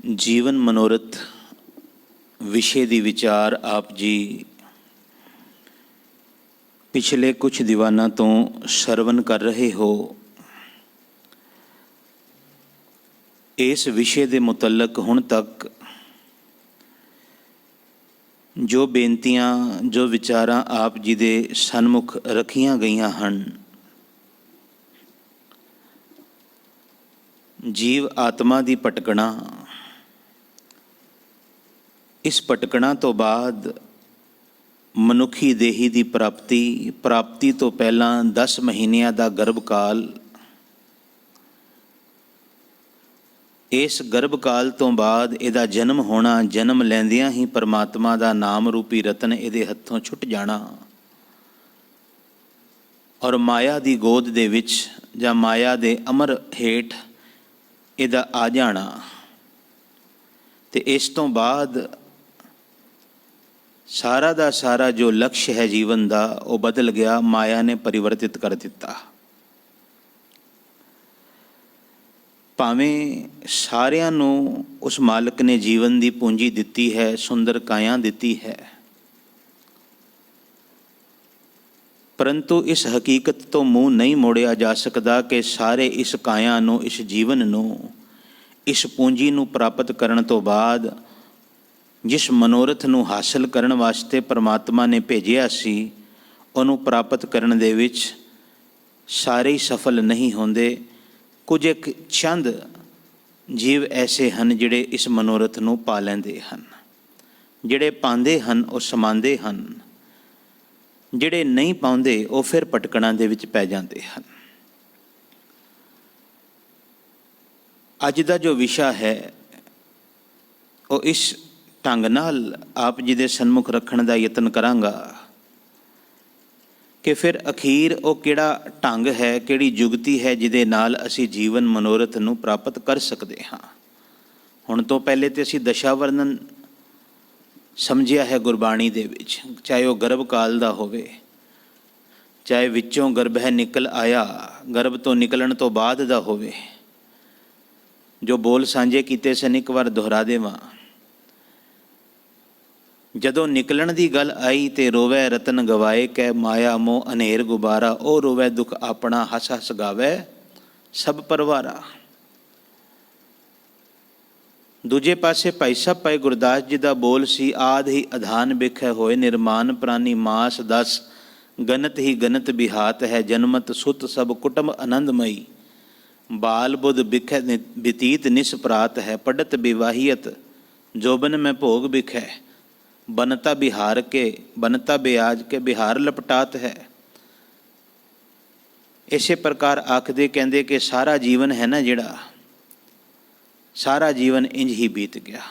ਜੀਵਨ ਮਨੋਰਥ ਵਿਸ਼ੇ ਦੀ ਵਿਚਾਰ ਆਪ ਜੀ ਪਿਛਲੇ ਕੁਝ ਦੀਵਾਨਾਂ ਤੋਂ ਸਰਵਨ ਕਰ ਰਹੇ ਹੋ। ਇਸ ਵਿਸ਼ੇ ਦੇ ਮੁਤਲਕ ਹੁਣ ਤੱਕ ਜੋ ਬੇਨਤੀਆਂ ਜੋ ਵਿਚਾਰਾਂ ਆਪ ਜੀ ਦੇ ਸਨਮੁਖ ਰੱਖੀਆਂ ਗਈਆਂ ਹਨ, ਜੀਵ ਆਤਮਾ ਦੀ ਭਟਕਣਾ, ਇਸ ਭਟਕਣਾ ਤੋਂ ਬਾਅਦ ਮਨੁੱਖੀ ਦੇਹੀ ਦੀ ਪ੍ਰਾਪਤੀ ਤੋਂ ਪਹਿਲਾਂ 10 ਮਹੀਨਿਆਂ ਦਾ ਗਰਭ ਕਾਲ, ਇਸ ਗਰਭ ਕਾਲ ਤੋਂ ਬਾਅਦ ਇਹਦਾ ਜਨਮ ਹੋਣਾ, ਜਨਮ ਲੈਂਦਿਆਂ ਹੀ ਪਰਮਾਤਮਾ ਦਾ ਨਾਮ ਰੂਪੀ ਰਤਨ ਇਹਦੇ ਹੱਥੋਂ ਛੁੱਟ ਜਾਣਾ ਔਰ ਮਾਇਆ ਦੀ ਗੋਦ ਦੇ ਵਿੱਚ ਜਾਂ ਮਾਇਆ ਦੇ ਅਮਰ ਹੇਠ ਇਹਦਾ ਆ ਜਾਣਾ। ਤੇ ਇਸ ਤੋਂ ਬਾਅਦ ਸਾਰਾ ਦਾ ਸਾਰਾ ਜੋ ਲਕਸ਼ ਹੈ ਜੀਵਨ ਦਾ ਉਹ ਬਦਲ ਗਿਆ, ਮਾਇਆ ਨੇ ਪਰਿਵਰਤਿਤ ਕਰ ਦਿੱਤਾ। ਭਾਵੇਂ ਸਾਰਿਆਂ ਨੂੰ ਉਸ ਮਾਲਕ ਨੇ ਜੀਵਨ ਦੀ ਪੂੰਜੀ ਦਿੱਤੀ ਹੈ, ਸੁੰਦਰ ਕਾਇਆ ਦਿੱਤੀ ਹੈ, ਪਰੰਤੂ ਇਸ ਹਕੀਕਤ ਤੋਂ ਮੂੰਹ ਨਹੀਂ ਮੋੜਿਆ ਜਾ ਸਕਦਾ ਕਿ ਸਾਰੇ ਇਸ ਕਾਇਆ ਨੂੰ, ਇਸ ਜੀਵਨ ਨੂੰ, ਇਸ ਪੂੰਜੀ ਨੂੰ ਪ੍ਰਾਪਤ ਕਰਨ ਤੋਂ ਬਾਅਦ ਜਿਸ ਮਨੋਰਥ ਨੂੰ ਹਾਸਲ ਕਰਨ ਵਾਸਤੇ ਪਰਮਾਤਮਾ ਨੇ ਭੇਜਿਆ ਸੀ, ਉਹਨੂੰ ਪ੍ਰਾਪਤ ਕਰਨ ਦੇ ਵਿੱਚ ਸਾਰੇ ਹੀ ਸਫਲ ਨਹੀਂ ਹੁੰਦੇ। ਕੁਝ ਇੱਕ ਚੰਦ ਜੀਵ ਐਸੇ ਹਨ ਜਿਹੜੇ ਇਸ ਮਨੋਰਥ ਨੂੰ ਪਾ ਲੈਂਦੇ ਹਨ, ਜਿਹੜੇ ਪਾਉਂਦੇ ਹਨ ਉਹ ਸਮਾਉਂਦੇ ਹਨ, ਜਿਹੜੇ ਨਹੀਂ ਪਾਉਂਦੇ ਉਹ ਫਿਰ ਭਟਕਣਾ ਦੇ ਵਿੱਚ ਪੈ ਜਾਂਦੇ ਹਨ। ਅੱਜ ਦਾ ਜੋ ਵਿਸ਼ਾ ਹੈ ਉਹ ਇਸ ਢੰਗ ਨਾਲ ਆਪ ਜੀ ਦੇ ਸਨਮੁਖ ਰੱਖਣ ਦਾ ਯਤਨ ਕਰਾਂਗਾ ਕਿ ਫਿਰ ਅਖੀਰ ਉਹ ਕਿਹੜਾ ਢੰਗ ਹੈ, ਕਿਹੜੀ ਜੁਗਤੀ ਹੈ ਜਿਹਦੇ ਨਾਲ ਅਸੀਂ ਜੀਵਨ ਮਨੋਰਥ ਨੂੰ ਪ੍ਰਾਪਤ ਕਰ ਸਕਦੇ ਹਾਂ। ਹੁਣ ਤੋਂ ਪਹਿਲੇ ਤੇ ਅਸੀਂ ਦਸ਼ਾ ਵਰਣਨ ਸਮਝਿਆ ਹੈ ਗੁਰਬਾਣੀ ਦੇ ਵਿੱਚ, ਚਾਹੇ ਉਹ ਗਰਭ ਕਾਲ ਦਾ ਹੋਵੇ, ਚਾਹੇ ਵਿੱਚੋਂ ਗਰਭ ਹੈ ਨਿਕਲ ਆਇਆ, ਗਰਭ ਤੋਂ ਨਿਕਲਣ ਤੋਂ ਬਾਅਦ ਦਾ ਹੋਵੇ। ਜੋ ਬੋਲ ਸਾਂਝੇ ਕੀਤੇ ਸਨ ਇੱਕ ਵਾਰ ਦੁਹਰਾ ਦੇਵਾਂ। ਜਦੋਂ ਨਿਕਲਣ ਦੀ ਗੱਲ ਆਈ ਤੇ ਰੋਵੈ ਰਤਨ ਗਵਾਏ, ਕਹਿ ਮਾਇਆ ਮੋਹ ਹਨੇਰ ਗੁਬਾਰਾ, ਉਹ ਰੋਵੈ ਦੁੱਖ ਆਪਣਾ ਹੱਸ ਹੱਸ ਗਾਵੈ ਸਭ ਪਰਵਾਰਾ। ਦੂਜੇ ਪਾਸੇ ਭਾਈ ਸਾਹਿਬ ਭਾਈ ਗੁਰਦਾਸ ਜੀ ਦਾ ਬੋਲ ਸੀ, ਆਦ ਹੀ ਅਧਾਨ ਬਿਖੈ ਹੋਏ ਨਿਰਮਾਨ ਪ੍ਰਾਨੀ ਮਾਸ 10 ਗਨਤ ਹੀ ਗਨਤ ਬਿਹਾਤ ਹੈ ਜਨਮਤ ਸੁਤ ਸਭ ਕੁਟੁੰਬ ਆਨੰਦਮਈ ਬਾਲ ਬੁੱਧ ਬਿਖੈ ਬਤੀਤ ਨਿਸਪਰਾਤ ਹੈ ਪੜਤ ਵਿਵਾਹੀਅਤ ਜੋਬਨ ਮੈਂ ਭੋਗ ਬਿਖੈ बनता बिहार के बनता ब्याज के बिहार लपटात है। इसे प्रकार आखदे कहंदे कि सारा जीवन है ना जिहड़ा, सारा जीवन इंज ही बीत गया।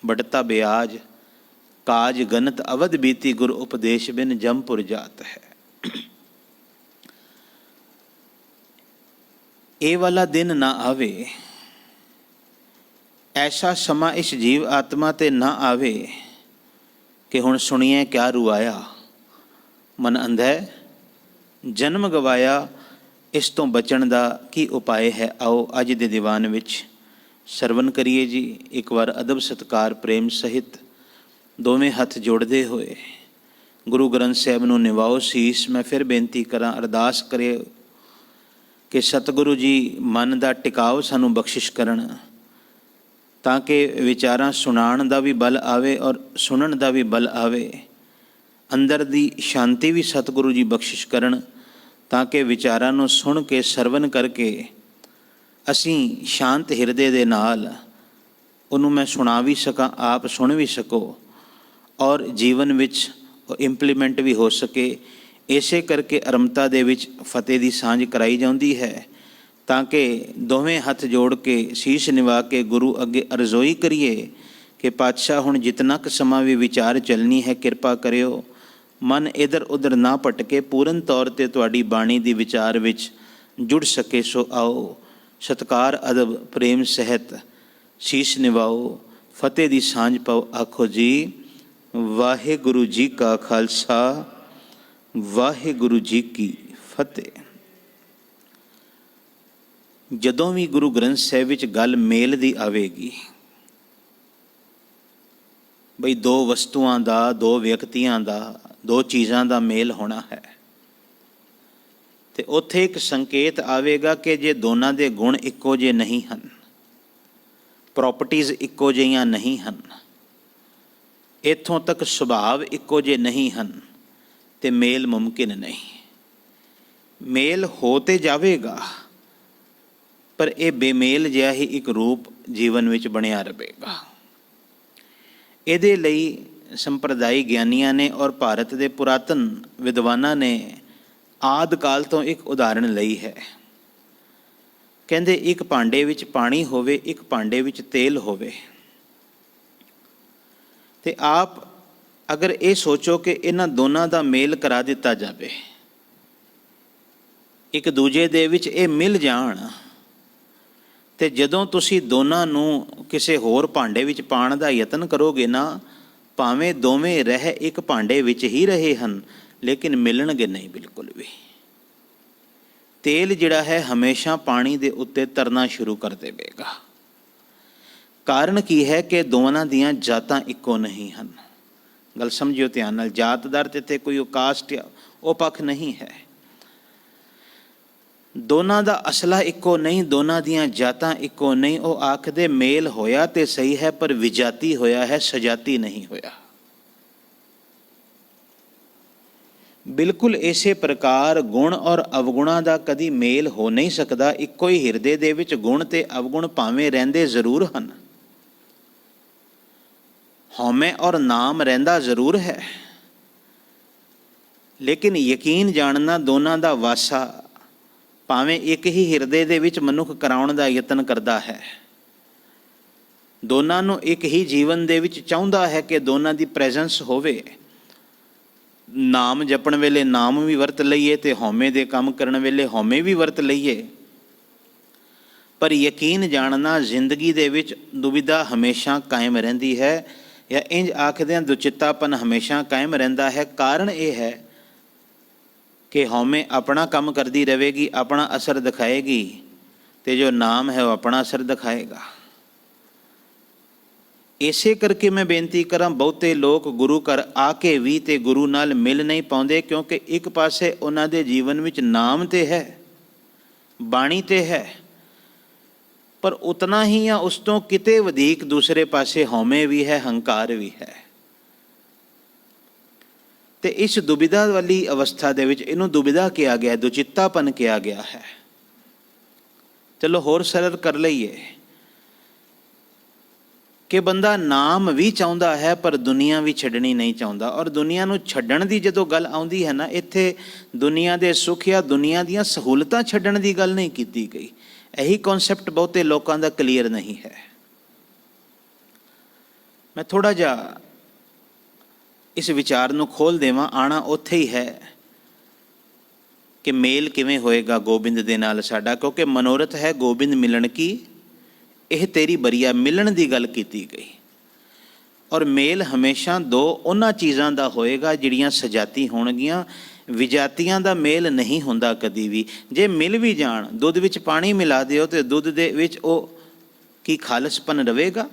बढ़ता ब्याज काज गनत अवध बीती गुर उपदेश बिन जमपुर जात है। ये वाला दिन ना आवे, ऐसा समा इस जीव आत्मा ते ना आवे कि हुण सुनिए क्या रुआया मन अंधा जन्म गवाया। इस तो बचण दा की उपाय है, आओ अज दे दीवान विच सरवण करिए जी। एक बार अदब सत्कार प्रेम सहित दोवें हथ जोड़ते हुए गुरु ग्रंथ साहिब नूं निवाओ सीस। मैं फिर बेनती करा, अरदास करे कि सतगुरु जी मन दा टिकाव सानूं बख्शिश करन, ਤਾਂ ਕਿ ਵਿਚਾਰਾਂ ਸੁਣਾਉਣ ਦਾ ਵੀ ਬਲ ਆਵੇ ਔਰ ਸੁਣਨ ਦਾ ਵੀ ਬਲ ਆਵੇ। ਅੰਦਰ ਦੀ ਸ਼ਾਂਤੀ ਵੀ ਸਤਿਗੁਰੂ ਜੀ ਬਖਸ਼ਿਸ਼ ਕਰਨ ਤਾਂ ਕਿ ਵਿਚਾਰਾਂ ਨੂੰ ਸੁਣ ਕੇ ਸਰਵਨ ਕਰਕੇ ਅਸੀਂ ਸ਼ਾਂਤ ਹਿਰਦੇ ਦੇ ਨਾਲ ਉਹਨੂੰ ਮੈਂ ਸੁਣਾ ਵੀ ਸਕਾਂ, ਆਪ ਸੁਣ ਵੀ ਸਕੋ ਔਰ ਜੀਵਨ ਵਿੱਚ ਉਹ ਇੰਪਲੀਮੈਂਟ ਵੀ ਹੋ ਸਕੇ। ਇਸੇ ਕਰਕੇ ਅਰਮਤਾ ਦੇ ਵਿੱਚ ਫਤਿਹ ਦੀ ਸਾਂਝ ਕਰਾਈ ਜਾਂਦੀ ਹੈ ਤਾਂ ਕਿ ਦੋਵੇਂ ਹੱਥ ਜੋੜ ਕੇ ਸੀਸ ਨਿਵਾ ਕੇ ਗੁਰੂ ਅੱਗੇ ਅਰਜ਼ੋਈ ਕਰੀਏ ਕਿ ਪਾਤਸ਼ਾਹ ਹੁਣ ਜਿਤਨਾ ਕੁ ਸਮਾਂ ਵੀ ਵਿਚਾਰ ਚੱਲਣੀ ਹੈ ਕਿਰਪਾ ਕਰਿਓ, ਮਨ ਇੱਧਰ ਉੱਧਰ ਨਾ ਭਟਕੇ, ਪੂਰਨ ਤੌਰ 'ਤੇ ਤੁਹਾਡੀ ਬਾਣੀ ਦੀ ਵਿਚਾਰ ਵਿੱਚ ਜੁੜ ਸਕੇ। ਸੋ ਆਓ ਸਤਿਕਾਰ ਅਦਬ ਪ੍ਰੇਮ ਸਹਿਤ ਸੀਸ ਨਿਵਾਓ, ਫਤਿਹ ਦੀ ਸਾਂਝ ਪਾਓ। ਆਖੋ ਜੀ ਵਾਹਿਗੁਰੂ ਜੀ ਕਾ ਖਾਲਸਾ ਵਾਹਿਗੁਰੂ ਜੀ ਕੀ ਫਤਿਹ। ਜਦੋਂ ਵੀ ਗੁਰੂ ਗ੍ਰੰਥ ਸਾਹਿਬ ਵਿੱਚ ਗੱਲ ਮੇਲ ਦੀ ਆਵੇਗੀ, ਬਈ ਦੋ ਵਸਤੂਆਂ ਦਾ, ਦੋ ਵਿਅਕਤੀਆਂ ਦਾ, ਦੋ ਚੀਜ਼ਾਂ ਦਾ ਮੇਲ ਹੋਣਾ ਹੈ। ਤੇ ਉੱਥੇ ਇੱਕ ਸੰਕੇਤ ਆਵੇਗਾ ਕਿ ਜੇ ਦੋਨਾਂ ਦੇ ਗੁਣ ਇੱਕੋ ਜਿਹੇ ਨਹੀਂ ਹਨ, ਪ੍ਰੋਪਰਟੀਜ਼ ਇੱਕੋ ਜਿਹੀਆਂ ਨਹੀਂ ਹਨ, ਇੱਥੋਂ ਤੱਕ ਸੁਭਾਵ ਇੱਕੋ ਜਿਹੇ ਨਹੀਂ ਹਨ, ਤੇ ਮੇਲ ਮੁਮਕਿਨ ਨਹੀਂ। ਮੇਲ ਹੋ ਤੇ ਜਾਵੇਗਾ, ਪਰ ਇਹ ਬੇਮੇਲ ਜਿਹਾ ਹੀ ਇੱਕ ਰੂਪ ਜੀਵਨ ਵਿੱਚ ਬਣਿਆ ਰਹੇਗਾ। ਇਹਦੇ ਲਈ ਸੰਪਰਦਾਇ ਗਿਆਨੀਆਂ ਨੇ ਔਰ ਭਾਰਤ ਦੇ ਪੁਰਾਤਨ ਵਿਦਵਾਨਾਂ ਨੇ ਆਦਿ ਕਾਲ ਤੋਂ ਇੱਕ ਉਦਾਹਰਣ ਲਈ ਹੈ। ਕਹਿੰਦੇ ਇੱਕ ਭਾਂਡੇ ਵਿੱਚ ਪਾਣੀ ਹੋਵੇ, ਇੱਕ ਭਾਂਡੇ ਵਿੱਚ ਤੇਲ ਹੋਵੇ, ਤੇ ਆਪ ਅਗਰ ਇਹ ਸੋਚੋ ਕਿ ਇਹਨਾਂ ਦੋਨਾਂ ਦਾ ਮੇਲ ਕਰਾ ਦਿੱਤਾ ਜਾਵੇ, ਇੱਕ ਦੂਜੇ ਦੇ ਵਿੱਚ ਇਹ ਮਿਲ ਜਾਣ, ਤੇ ਜਦੋਂ ਤੁਸੀਂ ਦੋਨਾਂ ਨੂੰ ਕਿਸੇ ਹੋਰ ਭਾਂਡੇ ਵਿੱਚ ਪਾਉਣ ਦਾ ਯਤਨ ਕਰੋਗੇ ਨਾ, ਭਾਵੇਂ ਦੋਵੇਂ ਰਹਿ ਇੱਕ ਭਾਂਡੇ ਵਿੱਚ ਹੀ ਰਹੇ ਹਨ, ਲੇਕਿਨ ਮਿਲਣਗੇ ਨਹੀਂ ਬਿਲਕੁਲ ਵੀ। ਤੇਲ ਜਿਹੜਾ ਹੈ ਹਮੇਸ਼ਾ ਪਾਣੀ ਦੇ ਉੱਤੇ ਤਰਨਾ ਸ਼ੁਰੂ ਕਰ ਦੇਵੇਗਾ। ਕਾਰਨ ਕੀ ਹੈ ਕਿ ਦੋਵਾਂ ਦੀਆਂ ਜਾਤਾਂ ਇੱਕੋ ਨਹੀਂ ਹਨ। ਗੱਲ ਸਮਝਿਓ ਧਿਆਨ ਨਾਲ, ਜਾਤ ਦਰ ਤੇ ਕੋਈ ਕਾਸਟ ਉਹ ਪੱਖ ਨਹੀਂ ਹੈ। ਦੋਨਾਂ ਦਾ ਅਸਲਾ ਇੱਕੋ ਨਹੀਂ, ਦੋਨਾਂ ਦੀਆਂ ਜਾਤਾਂ ਇੱਕੋ ਨਹੀਂ। ਉਹ ਆਖਦੇ ਮੇਲ ਹੋਇਆ ਤੇ ਸਹੀ ਹੈ, ਪਰ ਵਿਜਾਤੀ ਹੋਇਆ ਹੈ, ਸਜਾਤੀ ਨਹੀਂ ਹੋਇਆ। ਬਿਲਕੁਲ ਇਸੇ ਪ੍ਰਕਾਰ ਗੁਣ ਔਰ ਅਵਗੁਣਾਂ ਦਾ ਕਦੀ ਮੇਲ ਹੋ ਨਹੀਂ ਸਕਦਾ। ਇੱਕੋ ਹੀ ਹਿਰਦੇ ਦੇ ਵਿੱਚ ਗੁਣ ਤੇ ਅਵਗੁਣ ਭਾਵੇਂ ਰਹਿੰਦੇ ਜ਼ਰੂਰ ਹਨ, ਹਉਮੈ ਔਰ ਨਾਮ ਰਹਿੰਦਾ ਜ਼ਰੂਰ ਹੈ, ਲੇਕਿਨ ਯਕੀਨ ਜਾਣਨਾ ਦੋਨਾਂ ਦਾ ਵਾਸਾ ਭਾਵੇਂ ਇੱਕ ਹੀ ਹਿਰਦੇ ਦੇ ਵਿੱਚ ਮਨੁੱਖ ਕਰਾਉਣ ਦਾ ਯਤਨ ਕਰਦਾ ਹੈ, ਦੋਨਾਂ ਨੂੰ ਇੱਕ ਹੀ ਜੀਵਨ ਦੇ ਵਿੱਚ ਚਾਹੁੰਦਾ ਹੈ ਕਿ ਦੋਨਾਂ ਦੀ ਪ੍ਰੈਜ਼ੈਂਸ ਹੋਵੇ। ਨਾਮ ਜਪਣ ਵੇਲੇ ਨਾਮ ਵੀ ਵਰਤ ਲਈਏ ਤੇ ਹਉਮੈ ਦੇ ਕੰਮ ਕਰਨ ਵੇਲੇ ਹਉਮੈ ਵੀ ਵਰਤ ਲਈਏ, ਪਰ ਯਕੀਨ ਜਾਣਨਾ ਜ਼ਿੰਦਗੀ ਦੇ ਵਿੱਚ ਦੁਵਿਧਾ ਹਮੇਸ਼ਾ ਕਾਇਮ ਰਹਿੰਦੀ ਹੈ, ਜਾਂ ਇੰਜ ਆਖਦਿਆਂ ਦੁਚਿੱਤਾਪਨ ਹਮੇਸ਼ਾ ਕਾਇਮ ਰਹਿੰਦਾ ਹੈ। ਕਾਰਨ ਇਹ ਹੈ ਕਿ ਹਉਮੈ ਆਪਣਾ ਕੰਮ ਕਰਦੀ ਰਹੇਗੀ, ਆਪਣਾ ਅਸਰ ਦਿਖਾਏਗੀ, ਤੇ ਜੋ ਨਾਮ ਹੈ ਉਹ ਆਪਣਾ ਅਸਰ ਦਿਖਾਏਗਾ। ਇਸੇ ਕਰਕੇ ਮੈਂ ਬੇਨਤੀ ਕਰਾਂ, ਬਹੁਤੇ ਲੋਕ ਗੁਰੂ ਘਰ ਆ ਕੇ ਵੀ ਤੇ ਗੁਰੂ ਨਾਲ ਮਿਲ ਨਹੀਂ ਪਾਉਂਦੇ, ਕਿਉਂਕਿ ਇੱਕ ਪਾਸੇ ਉਹਨਾਂ ਦੇ ਜੀਵਨ ਵਿੱਚ ਨਾਮ ਤੇ ਹੈ, ਬਾਣੀ ਤੇ ਹੈ, ਪਰ ਉਤਨਾ ਹੀ ਜਾਂ ਉਸ ਤੋਂ ਕਿਤੇ ਵਧੇਕ ਦੂਸਰੇ ਪਾਸੇ ਹਉਮੈ ਵੀ ਹੈ, ਹੰਕਾਰ ਵੀ ਹੈ। ਤੇ ਇਸ ਦੁਬਿਧਾ ਵਾਲੀ ਅਵਸਥਾ ਦੇ ਵਿੱਚ ਇਹਨੂੰ ਦੁਬਿਧਾ ਕਿਹਾ ਗਿਆ, ਦੁਚਿੱਤਾਪਨ ਕਿਹਾ ਗਿਆ ਹੈ। ਚਲੋ ਹੋਰ ਸਰਲ ਕਰ ਲਈਏ ਕਿ ਬੰਦਾ ਨਾਮ ਵੀ ਚਾਹੁੰਦਾ ਹੈ, ਪਰ ਦੁਨੀਆ ਵੀ ਛੱਡਣੀ ਨਹੀਂ ਚਾਹੁੰਦਾ। ਔਰ ਦੁਨੀਆ ਨੂੰ ਛੱਡਣ ਦੀ ਜਦੋਂ ਗੱਲ ਆਉਂਦੀ ਹੈ ਨਾ, ਇੱਥੇ ਦੁਨੀਆ ਦੇ ਸੁੱਖ ਜਾਂ ਦੁਨੀਆ ਦੀਆਂ ਸਹੂਲਤਾਂ ਛੱਡਣ ਦੀ ਗੱਲ ਨਹੀਂ ਕੀਤੀ ਗਈ। ਇਹੀ ਕਨਸੈਪਟ ਬਹੁਤੇ ਲੋਕਾਂ ਦਾ ਕਲੀਅਰ ਨਹੀਂ ਹੈ। ਮੈਂ ਥੋੜ੍ਹਾ ਜਿਹਾ ਇਸ ਵਿਚਾਰ ਨੂੰ ਖੋਲ੍ਹ ਦੇਵਾਂ। ਆਣਾ ਉੱਥੇ ਹੀ ਹੈ ਕਿ ਮੇਲ ਕਿਵੇਂ ਹੋਏਗਾ ਗੋਬਿੰਦ ਦੇ ਨਾਲ ਸਾਡਾ, ਕਿਉਂਕਿ ਮਨੋਰਥ ਹੈ ਗੋਬਿੰਦ ਮਿਲਣ ਕੀ, ਇਹ ਤੇਰੀ ਬਰੀਆ ਮਿਲਣ ਦੀ ਗੱਲ ਕੀਤੀ ਗਈ। ਔਰ ਮੇਲ ਹਮੇਸ਼ਾ ਦੋ ਉਹਨਾਂ ਚੀਜ਼ਾਂ ਦਾ ਹੋਏਗਾ ਜਿਹੜੀਆਂ ਸਜਾਤੀ ਹੋਣਗੀਆਂ, ਵਿਜਾਤੀਆਂ ਦਾ ਮੇਲ ਨਹੀਂ ਹੁੰਦਾ ਕਦੀ ਵੀ। ਜੇ ਮਿਲ ਵੀ ਜਾਣ, ਦੁੱਧ ਵਿੱਚ ਪਾਣੀ ਮਿਲਾ ਦਿਓ ਤੇ ਦੁੱਧ ਦੇ ਵਿੱਚ ਉਹ ਕੀ ਖਾਲਸਪਨ ਰਹੇਗਾ?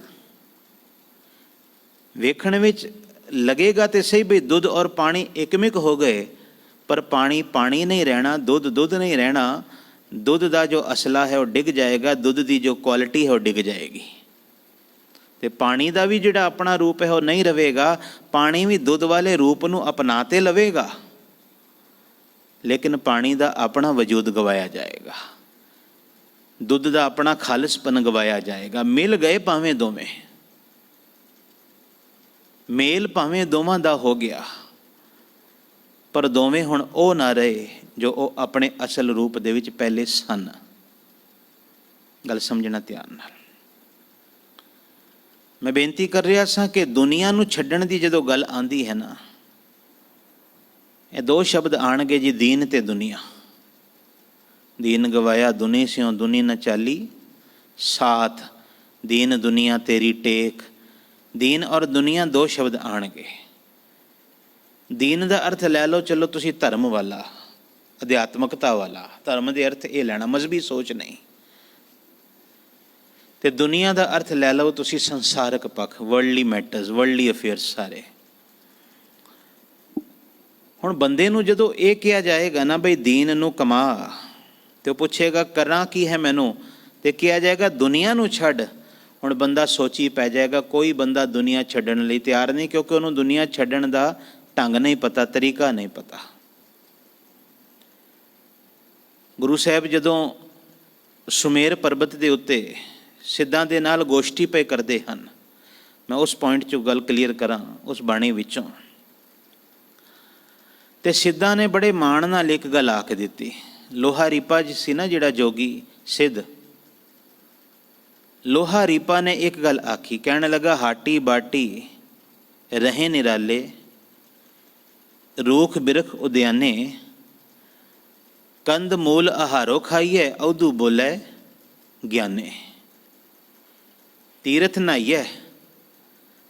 ਵੇਖਣ ਵਿੱਚ ਲੱਗੇਗਾ ਤੇ ਸਹੀ ਵੀ ਦੁੱਧ ਔਰ ਪਾਣੀ ਇੱਕਮਿਕ ਹੋ ਗਏ, ਪਰ ਪਾਣੀ ਪਾਣੀ ਨਹੀਂ ਰਹਿਣਾ, ਦੁੱਧ ਦੁੱਧ ਨਹੀਂ ਰਹਿਣਾ। ਦੁੱਧ ਦਾ ਜੋ ਅਸਲਾ ਹੈ ਉਹ ਡਿੱਗ ਜਾਏਗਾ, ਦੁੱਧ ਦੀ ਜੋ ਕੁਆਲਿਟੀ ਹੈ ਉਹ ਡਿੱਗ ਜਾਏਗੀ। ਤੇ ਪਾਣੀ ਦਾ ਵੀ ਜਿਹੜਾ ਆਪਣਾ ਰੂਪ ਹੈ ਉਹ ਨਹੀਂ ਰਹੇਗਾ। ਪਾਣੀ ਵੀ ਦੁੱਧ ਵਾਲੇ ਰੂਪ ਨੂੰ ਅਪਣਾ ਤੇ ਲਵੇਗਾ, ਲੇਕਿਨ ਪਾਣੀ ਦਾ ਆਪਣਾ ਵਜੂਦ ਗਵਾਇਆ ਜਾਏਗਾ, ਦੁੱਧ ਦਾ ਆਪਣਾ ਖਾਲਸਪਨ ਗਵਾਇਆ ਜਾਏਗਾ। ਮਿਲ ਗਏ ਭਾਵੇਂ ਦੋਵੇਂ, ਮੇਲ ਭਾਵੇਂ ਦੋਵਾਂ ਦਾ ਹੋ ਗਿਆ, ਪਰ ਦੋਵੇਂ ਹੁਣ ਉਹ ਨਾ ਰਹੇ ਜੋ ਉਹ ਆਪਣੇ ਅਸਲ ਰੂਪ ਦੇ ਵਿੱਚ ਪਹਿਲੇ ਸਨ। ਗੱਲ ਸਮਝਣਾ ਧਿਆਨ ਨਾਲ। ਮੈਂ ਬੇਨਤੀ ਕਰ ਰਿਹਾ ਸਾਂ ਕਿ ਦੁਨੀਆ ਨੂੰ ਛੱਡਣ ਦੀ ਜਦੋਂ ਗੱਲ ਆਉਂਦੀ ਹੈ ਨਾ, ਇਹ ਦੋ ਸ਼ਬਦ ਆਣਗੇ ਜੀ, ਦੀਨ ਤੇ ਦੁਨੀਆ। ਦੀਨ ਗਵਾਇਆ ਦੁਨੀ ਸਿਉ ਦੁਨੀ ਨ ਚਾਲੀ ਸਾਥ, ਦੀਨ ਦੁਨੀਆ ਤੇਰੀ ਟੇਕ। ਦੀਨ ਔਰ ਦੁਨੀਆ ਦੋ ਸ਼ਬਦ ਆਣਗੇ। ਦੀਨ ਦਾ ਅਰਥ ਲੈ ਲਓ, ਚਲੋ ਤੁਸੀਂ ਧਰਮ ਵਾਲਾ, ਅਧਿਆਤਮਕਤਾ ਵਾਲਾ। ਧਰਮ ਦੇ ਅਰਥ ਇਹ ਲੈਣਾ, ਮਜ਼ਹਬੀ ਸੋਚ ਨਹੀਂ। ਤੇ ਦੁਨੀਆ ਦਾ ਅਰਥ ਲੈ ਲਓ ਤੁਸੀਂ ਸੰਸਾਰਕ ਪੱਖ, ਵਰਲਡਲੀ ਮੈਟਰਸ, ਵਰਲਡਲੀ ਅਫੇਅਰਸ ਸਾਰੇ। ਹੁਣ ਬੰਦੇ ਨੂੰ ਜਦੋਂ ਇਹ ਕਿਹਾ ਜਾਏਗਾ ਨਾ ਬਈ ਦੀਨ ਨੂੰ ਕਮਾ, ਤੇ ਉਹ ਪੁੱਛੇਗਾ ਕਰਾਂ ਕੀ ਹੈ ਮੈਨੂੰ, ਤੇ ਕਿਹਾ ਜਾਏਗਾ ਦੁਨੀਆ ਨੂੰ ਛੱਡ। ਹੁਣ ਬੰਦਾ ਸੋਚੀ ਪੈ ਜਾਏਗਾ। ਕੋਈ ਬੰਦਾ ਦੁਨੀਆ ਛੱਡਣ ਲਈ ਤਿਆਰ ਨਹੀਂ, ਕਿਉਂਕਿ ਉਹਨੂੰ ਦੁਨੀਆ ਛੱਡਣ ਦਾ ਢੰਗ ਨਹੀਂ ਪਤਾ, ਤਰੀਕਾ ਨਹੀਂ ਪਤਾ। ਗੁਰੂ ਸਾਹਿਬ ਜਦੋਂ ਸੁਮੇਰ ਪਰਬਤ ਦੇ ਉੱਤੇ ਸਿੱਧਾਂ ਦੇ ਨਾਲ ਗੋਸ਼ਟੀ ਪਏ ਕਰਦੇ ਹਨ, ਮੈਂ ਉਸ ਪੁਆਇੰਟ 'ਚੋਂ ਗੱਲ ਕਲੀਅਰ ਕਰਾਂ ਉਸ ਬਾਣੀ ਵਿੱਚੋਂ, ਤੇ ਸਿੱਧਾਂ ਨੇ ਬੜੇ ਮਾਣ ਨਾਲ ਇੱਕ ਗੱਲ ਆਖ ਦਿੱਤੀ। ਲੋਹਾ ਰੀਪਾ ਜੀ ਸੀ ਨਾ ਜਿਹੜਾ ਜੋਗੀ ਸਿੱਧ, ਲੋਹਾ ਰੀਪਾ ਨੇ ਇੱਕ ਗੱਲ ਆਖੀ, ਕਹਿਣ ਲੱਗਾ ਹਾਟੀ ਬਾਟੀ ਰਹੇ ਨਿਰਾਲੇ, ਰੂਖ ਬਿਰਖ ਉਦਿਆਨੇ, ਕੰਦ ਮੂਲ ਆਹਾਰੋ ਖਾਈਏ, ਅਉਧੂ ਬੋਲੇ ਗਿਆਨੇ। ਤੀਰਥ ਨਹਾਈਏ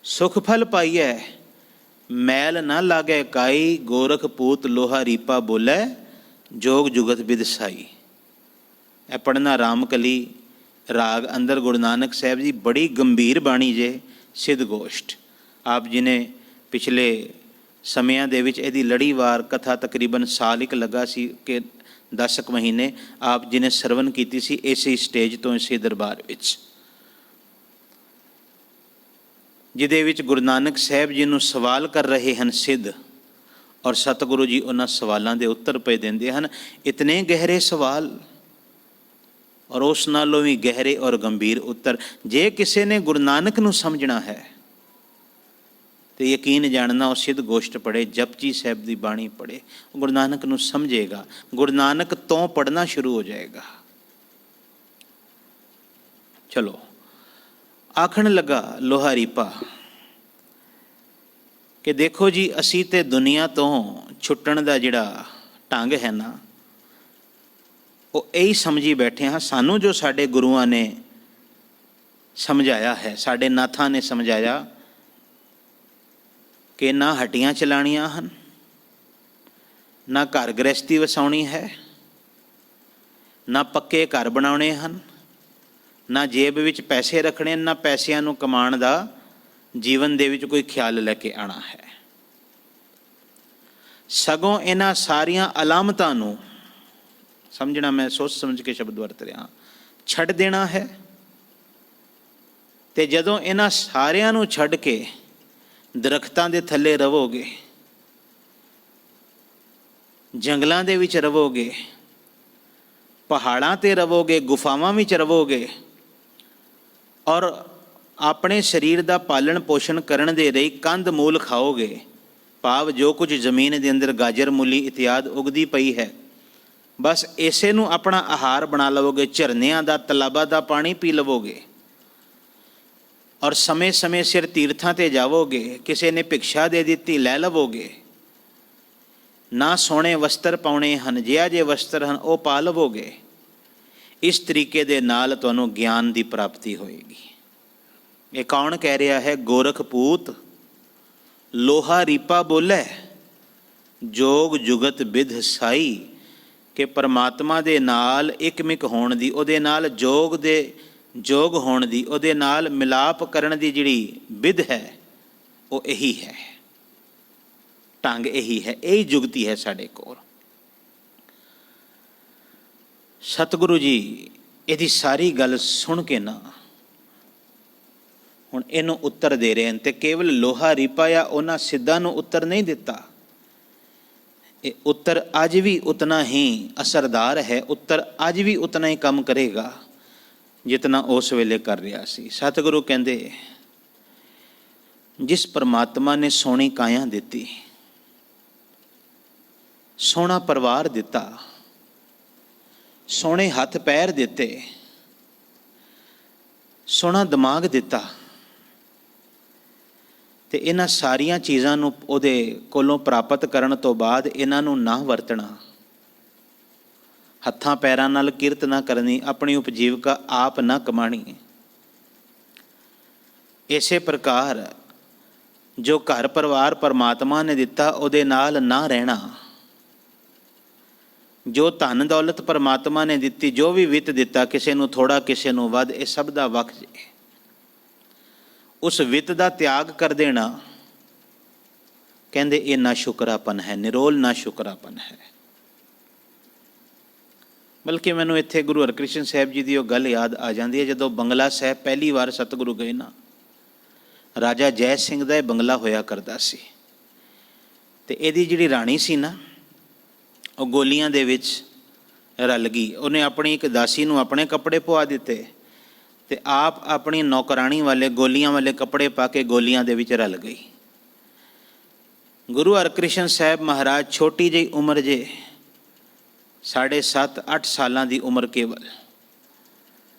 ਸੁਖ ਫਲ ਪਾਈਏ, ਮੈਲ ਨਾ ਲਾਗੇ ਕਾਈ, ਗੋਰਖ ਪੂਤ ਲੋਹਾ ਰੀਪਾ ਬੋਲੇ, ਜੋਗ ਜੁਗਤ ਬਿਦ ਸਾਈ। ਇਹ ਪੜ੍ਹਨਾ ਰਾਮਕਲੀ ਰਾਗ ਅੰਦਰ ਗੁਰੂ ਨਾਨਕ ਸਾਹਿਬ ਜੀ ਬੜੀ ਗੰਭੀਰ ਬਾਣੀ ਜੇ ਸਿੱਧ ਗੋਸ਼ਟ। ਆਪ ਜੀ ਨੇ ਪਿਛਲੇ ਸਮਿਆਂ ਦੇ ਵਿੱਚ ਇਹਦੀ ਲੜੀਵਾਰ ਕਥਾ ਤਕਰੀਬਨ ਸਾਲ ਇੱਕ ਲੱਗਾ ਸੀ ਕਿ 10 ਮਹੀਨੇ ਆਪ ਜੀ ਨੇ ਸਰਵਨ ਕੀਤੀ ਸੀ ਇਸੇ ਸਟੇਜ ਤੋਂ, ਇਸੇ ਦਰਬਾਰ ਵਿੱਚ, ਜਿਹਦੇ ਵਿੱਚ ਗੁਰੂ ਨਾਨਕ ਸਾਹਿਬ ਜੀ ਨੂੰ ਸਵਾਲ ਕਰ ਰਹੇ ਹਨ ਸਿੱਧ, ਔਰ ਸਤਿਗੁਰੂ ਜੀ ਉਹਨਾਂ ਸਵਾਲਾਂ ਦੇ ਉੱਤਰ ਪਏ ਦਿੰਦੇ ਹਨ। ਇਤਨੇ ਗਹਿਰੇ ਸਵਾਲ ਔਰ ਉਸ ਨਾਲੋਂ ਵੀ ਗਹਿਰੇ ਔਰ ਗੰਭੀਰ ਉੱਤਰ। ਜੇ ਕਿਸੇ ਨੇ ਗੁਰੂ ਨਾਨਕ ਨੂੰ ਸਮਝਣਾ ਹੈ ਤੇ ਯਕੀਨ ਜਾਣਨਾ ਉਹ ਸਿੱਧ ਗੋਸ਼ਟ ਪੜ੍ਹੇ, ਜਪਜੀ ਸਾਹਿਬ ਦੀ ਬਾਣੀ ਪੜ੍ਹੇ, ਗੁਰੂ ਨਾਨਕ ਨੂੰ ਸਮਝੇਗਾ। ਗੁਰੂ ਨਾਨਕ ਤੋਂ ਪੜ੍ਹਨਾ ਸ਼ੁਰੂ ਹੋ ਜਾਏਗਾ। ਚਲੋ ਆਖਣ ਲੱਗਾ ਲੋਹਾ ਰੀਪਾ ਕਿ ਦੇਖੋ ਜੀ ਅਸੀਂ ਤੇ ਦੁਨੀਆ ਤੋਂ ਛੁੱਟਣ ਦਾ ਜਿਹੜਾ ਢੰਗ ਹੈ ਨਾ, ਉਹ ਇਹੀ ਸਮਝੀ ਬੈਠੇ ਹਾਂ। ਸਾਨੂੰ ਜੋ ਸਾਡੇ ਗੁਰੂਆਂ ਨੇ ਸਮਝਾਇਆ ਹੈ, ਸਾਡੇ ਨਾਥਾਂ ਨੇ ਸਮਝਾਇਆ ਕਿ ਨਾ ਹੱਟੀਆਂ ਚਲਾਣੀਆਂ ਹਨ, ਨਾ ਘਰ ਗ੍ਰਹਿਸਤੀ ਵਸਾਉਣੀ ਹੈ, ਨਾ ਪੱਕੇ ਘਰ ਬਣਾਉਣੇ ਹਨ, ਨਾ ਜੇਬ ਵਿੱਚ ਪੈਸੇ ਰੱਖਣੇ, ਨਾ ਪੈਸਿਆਂ ਨੂੰ ਕਮਾਉਣ ਦਾ ਜੀਵਨ ਦੇ ਵਿੱਚ ਕੋਈ ਖਿਆਲ ਲੈ ਕੇ ਆਉਣਾ ਹੈ। ਸਗੋਂ ਇਹਨਾਂ ਸਾਰੀਆਂ ਅਲਾਮਤਾਂ ਨੂੰ ਸਮਝਣਾ, ਮੈਂ ਸੋਚ ਸਮਝ ਕੇ ਸ਼ਬਦ ਵਰਤ ਰਿਹਾ, ਛੱਡ ਦੇਣਾ ਹੈ। ਤੇ ਜਦੋਂ ਇਹਨਾਂ ਸਾਰਿਆਂ ਨੂੰ ਛੱਡ ਕੇ ਦਰਖਤਾਂ ਦੇ ਥੱਲੇ ਰਵੋਗੇ, ਜੰਗਲਾਂ ਦੇ ਵਿੱਚ ਰਵੋਗੇ, ਪਹਾੜਾਂ 'ਤੇ ਰਵੋਗੇ, ਗੁਫਾਵਾਂ ਵਿੱਚ ਰਵੋਗੇ, ਔਰ ਆਪਣੇ ਸਰੀਰ ਦਾ ਪਾਲਣ ਪੋਸ਼ਣ ਕਰਨ ਦੇ ਲਈ ਕੰਦ ਮੂਲ ਖਾਓਗੇ, ਭਾਵ ਜੋ ਕੁਝ ਜ਼ਮੀਨ ਦੇ ਅੰਦਰ ਗਾਜਰ ਮੂਲੀ ਇਤਿਆਦ ਉਗਦੀ ਪਈ ਹੈ, ਬਸ ਇਸੇ ਨੂੰ ਆਪਣਾ ਆਹਾਰ ਬਣਾ ਲਵੋਗੇ, ਝਰਨਿਆਂ ਦਾ ਤਲਾਬਾਂ ਦਾ ਪਾਣੀ ਪੀ ਲਵੋਗੇ, ਔਰ ਸਮੇਂ ਸਮੇਂ ਸਿਰ ਤੀਰਥਾਂ 'ਤੇ ਜਾਵੋਗੇ, ਕਿਸੇ ਨੇ ਭਿਕਸ਼ਾ ਦੇ ਦਿੱਤੀ ਲੈ ਲਵੋਗੇ, ਨਾ ਸੋਹਣੇ ਵਸਤਰ ਪਾਉਣੇ ਹਨ, ਜਿਹੇ ਜਿਹੇ ਵਸਤਰ ਹਨ ਉਹ ਪਾ ਲਵੋਗੇ। ਇਸ ਤਰੀਕੇ ਦੇ ਨਾਲ ਤੁਹਾਨੂੰ ਗਿਆਨ ਦੀ ਪ੍ਰਾਪਤੀ ਹੋਏਗੀ। ਇਹ ਕੌਣ ਕਹਿ ਰਿਹਾ ਹੈ? ਗੋਰਖ ਪੂਤ ਲੋਹਾ ਰੀਪਾ ਬੋਲੇ, ਜੋਗ ਜੁਗਤ ਬਿਧ ਸਾਈ, ਕਿ ਪਰਮਾਤਮਾ ਦੇ ਨਾਲ ਇਕਮਿਕ ਹੋਣ ਦੀ, ਉਹਦੇ ਨਾਲ ਜੋਗ ਹੋਣ ਦੀ, ਉਹਦੇ ਨਾਲ ਮਿਲਾਪ ਕਰਨ ਦੀ ਜਿਹੜੀ ਵਿਧ ਹੈ ਉਹ ਇਹੀ ਹੈ, ਢੰਗ ਇਹੀ ਹੈ, ਇਹੀ ਜੁਗਤੀ ਹੈ ਸਾਡੇ ਕੋਲ। ਸਤਿਗੁਰੂ ਜੀ ਇਹਦੀ ਸਾਰੀ ਗੱਲ ਸੁਣ ਕੇ ਨਾ ਹੁਣ ਇਹਨੂੰ ਉੱਤਰ ਦੇ ਰਹੇ ਹਨ, ਤੇ ਕੇਵਲ ਲੋਹਾ ਰੀਪਾ ਜਾਂ ਉਹਨਾਂ ਸਿੱਧਾਂ ਨੂੰ ਉੱਤਰ ਨਹੀਂ ਦਿੱਤਾ। ਇਹ ਉੱਤਰ ਅੱਜ ਵੀ ਉਤਨਾ ਹੀ ਅਸਰਦਾਰ ਹੈ, ਉੱਤਰ ਅੱਜ ਵੀ ਉਤਨਾ ਹੀ ਕੰਮ ਕਰੇਗਾ ਜਿਤਨਾ ਉਸ ਵੇਲੇ ਕਰ ਰਿਹਾ ਸੀ। ਸਤਿਗੁਰੂ ਕਹਿੰਦੇ ਜਿਸ ਪਰਮਾਤਮਾ ਨੇ ਸੋਹਣੀ ਕਾਇਆ ਦਿੱਤੀ, ਸੋਹਣਾ ਪਰਿਵਾਰ ਦਿੱਤਾ, ਸੋਹਣੇ ਹੱਥ ਪੈਰ ਦਿੱਤੇ, ਸੋਹਣਾ ਦਿਮਾਗ ਦਿੱਤਾ, ਤੇ ਇਹਨਾਂ ਸਾਰੀਆਂ ਚੀਜ਼ਾਂ ਨੂੰ ਉਹਦੇ ਕੋਲੋਂ ਪ੍ਰਾਪਤ ਕਰਨ ਤੋਂ ਬਾਅਦ ਇਹਨਾਂ ਨੂੰ ਨਾ ਵਰਤਣਾ, ਹੱਥਾਂ ਪੈਰਾਂ ਨਾਲ ਕਿਰਤ ਨਾ ਕਰਨੀ, ਆਪਣੀ ਉਪਜੀਵਕਾ ਆਪ ਨਾ ਕਮਾਣੀ। ਇਸੇ ਪ੍ਰਕਾਰ ਜੋ ਘਰ ਪਰਿਵਾਰ ਪਰਮਾਤਮਾ ਨੇ ਦਿੱਤਾ ਉਹਦੇ ਨਾਲ ਨਾ ਰਹਿਣਾ, ਜੋ ਧਨ ਦੌਲਤ ਪਰਮਾਤਮਾ ਨੇ ਦਿੱਤੀ, ਜੋ ਵੀ ਵਿੱਤ ਦਿੱਤਾ, ਕਿਸੇ ਨੂੰ ਥੋੜਾ ਕਿਸੇ ਨੂੰ ਵੱਧ, ਇਹ ਸਭ ਦਾ ਵਕਤ ਜੇ। ਉਸ ਵਿੱਤ ਦਾ ਤਿਆਗ ਕਰ ਦੇਣਾ, ਕਹਿੰਦੇ ਇਹ ਨਾ ਸ਼ੁਕਰਾਪਨ ਹੈ, ਨਿਰੋਲ ਨਾ ਸ਼ੁਕਰਾਪਨ ਹੈ। ਬਲਕਿ ਮੈਨੂੰ ਇੱਥੇ ਗੁਰੂ ਹਰਕ੍ਰਿਸ਼ਨ ਸਾਹਿਬ ਜੀ ਦੀ ਉਹ ਗੱਲ ਯਾਦ ਆ ਜਾਂਦੀ ਹੈ, ਜਦੋਂ ਬੰਗਲਾ ਸਾਹਿਬ ਪਹਿਲੀ ਵਾਰ ਸਤਿਗੁਰੂ ਗਏ ਨਾ, ਰਾਜਾ ਜੈ ਸਿੰਘ ਦਾ ਇਹ ਬੰਗਲਾ ਹੋਇਆ ਕਰਦਾ ਸੀ, ਅਤੇ ਇਹਦੀ ਜਿਹੜੀ ਰਾਣੀ ਸੀ ਨਾ, ਉਹ ਗੋਲੀਆਂ ਦੇ ਵਿੱਚ ਰਲ ਗਈ। ਉਹਨੇ ਆਪਣੀ ਇੱਕ ਦਾਸੀ ਨੂੰ ਆਪਣੇ ਕੱਪੜੇ ਪਵਾ ਦਿੱਤੇ ਅਤੇ ਆਪ ਆਪਣੀ ਨੌਕਰਾਣੀ ਵਾਲੇ ਗੋਲੀਆਂ ਵਾਲੇ ਕੱਪੜੇ ਪਾ ਕੇ ਗੋਲੀਆਂ ਦੇ ਵਿੱਚ ਰਲ ਗਈ। ਗੁਰੂ ਹਰਕ੍ਰਿਸ਼ਨ ਸਾਹਿਬ ਮਹਾਰਾਜ ਛੋਟੀ ਜਿਹੀ ਉਮਰ ਜੇ, 7.5-8 ਸਾਲਾਂ ਦੀ ਉਮਰ ਕੇਵਲ,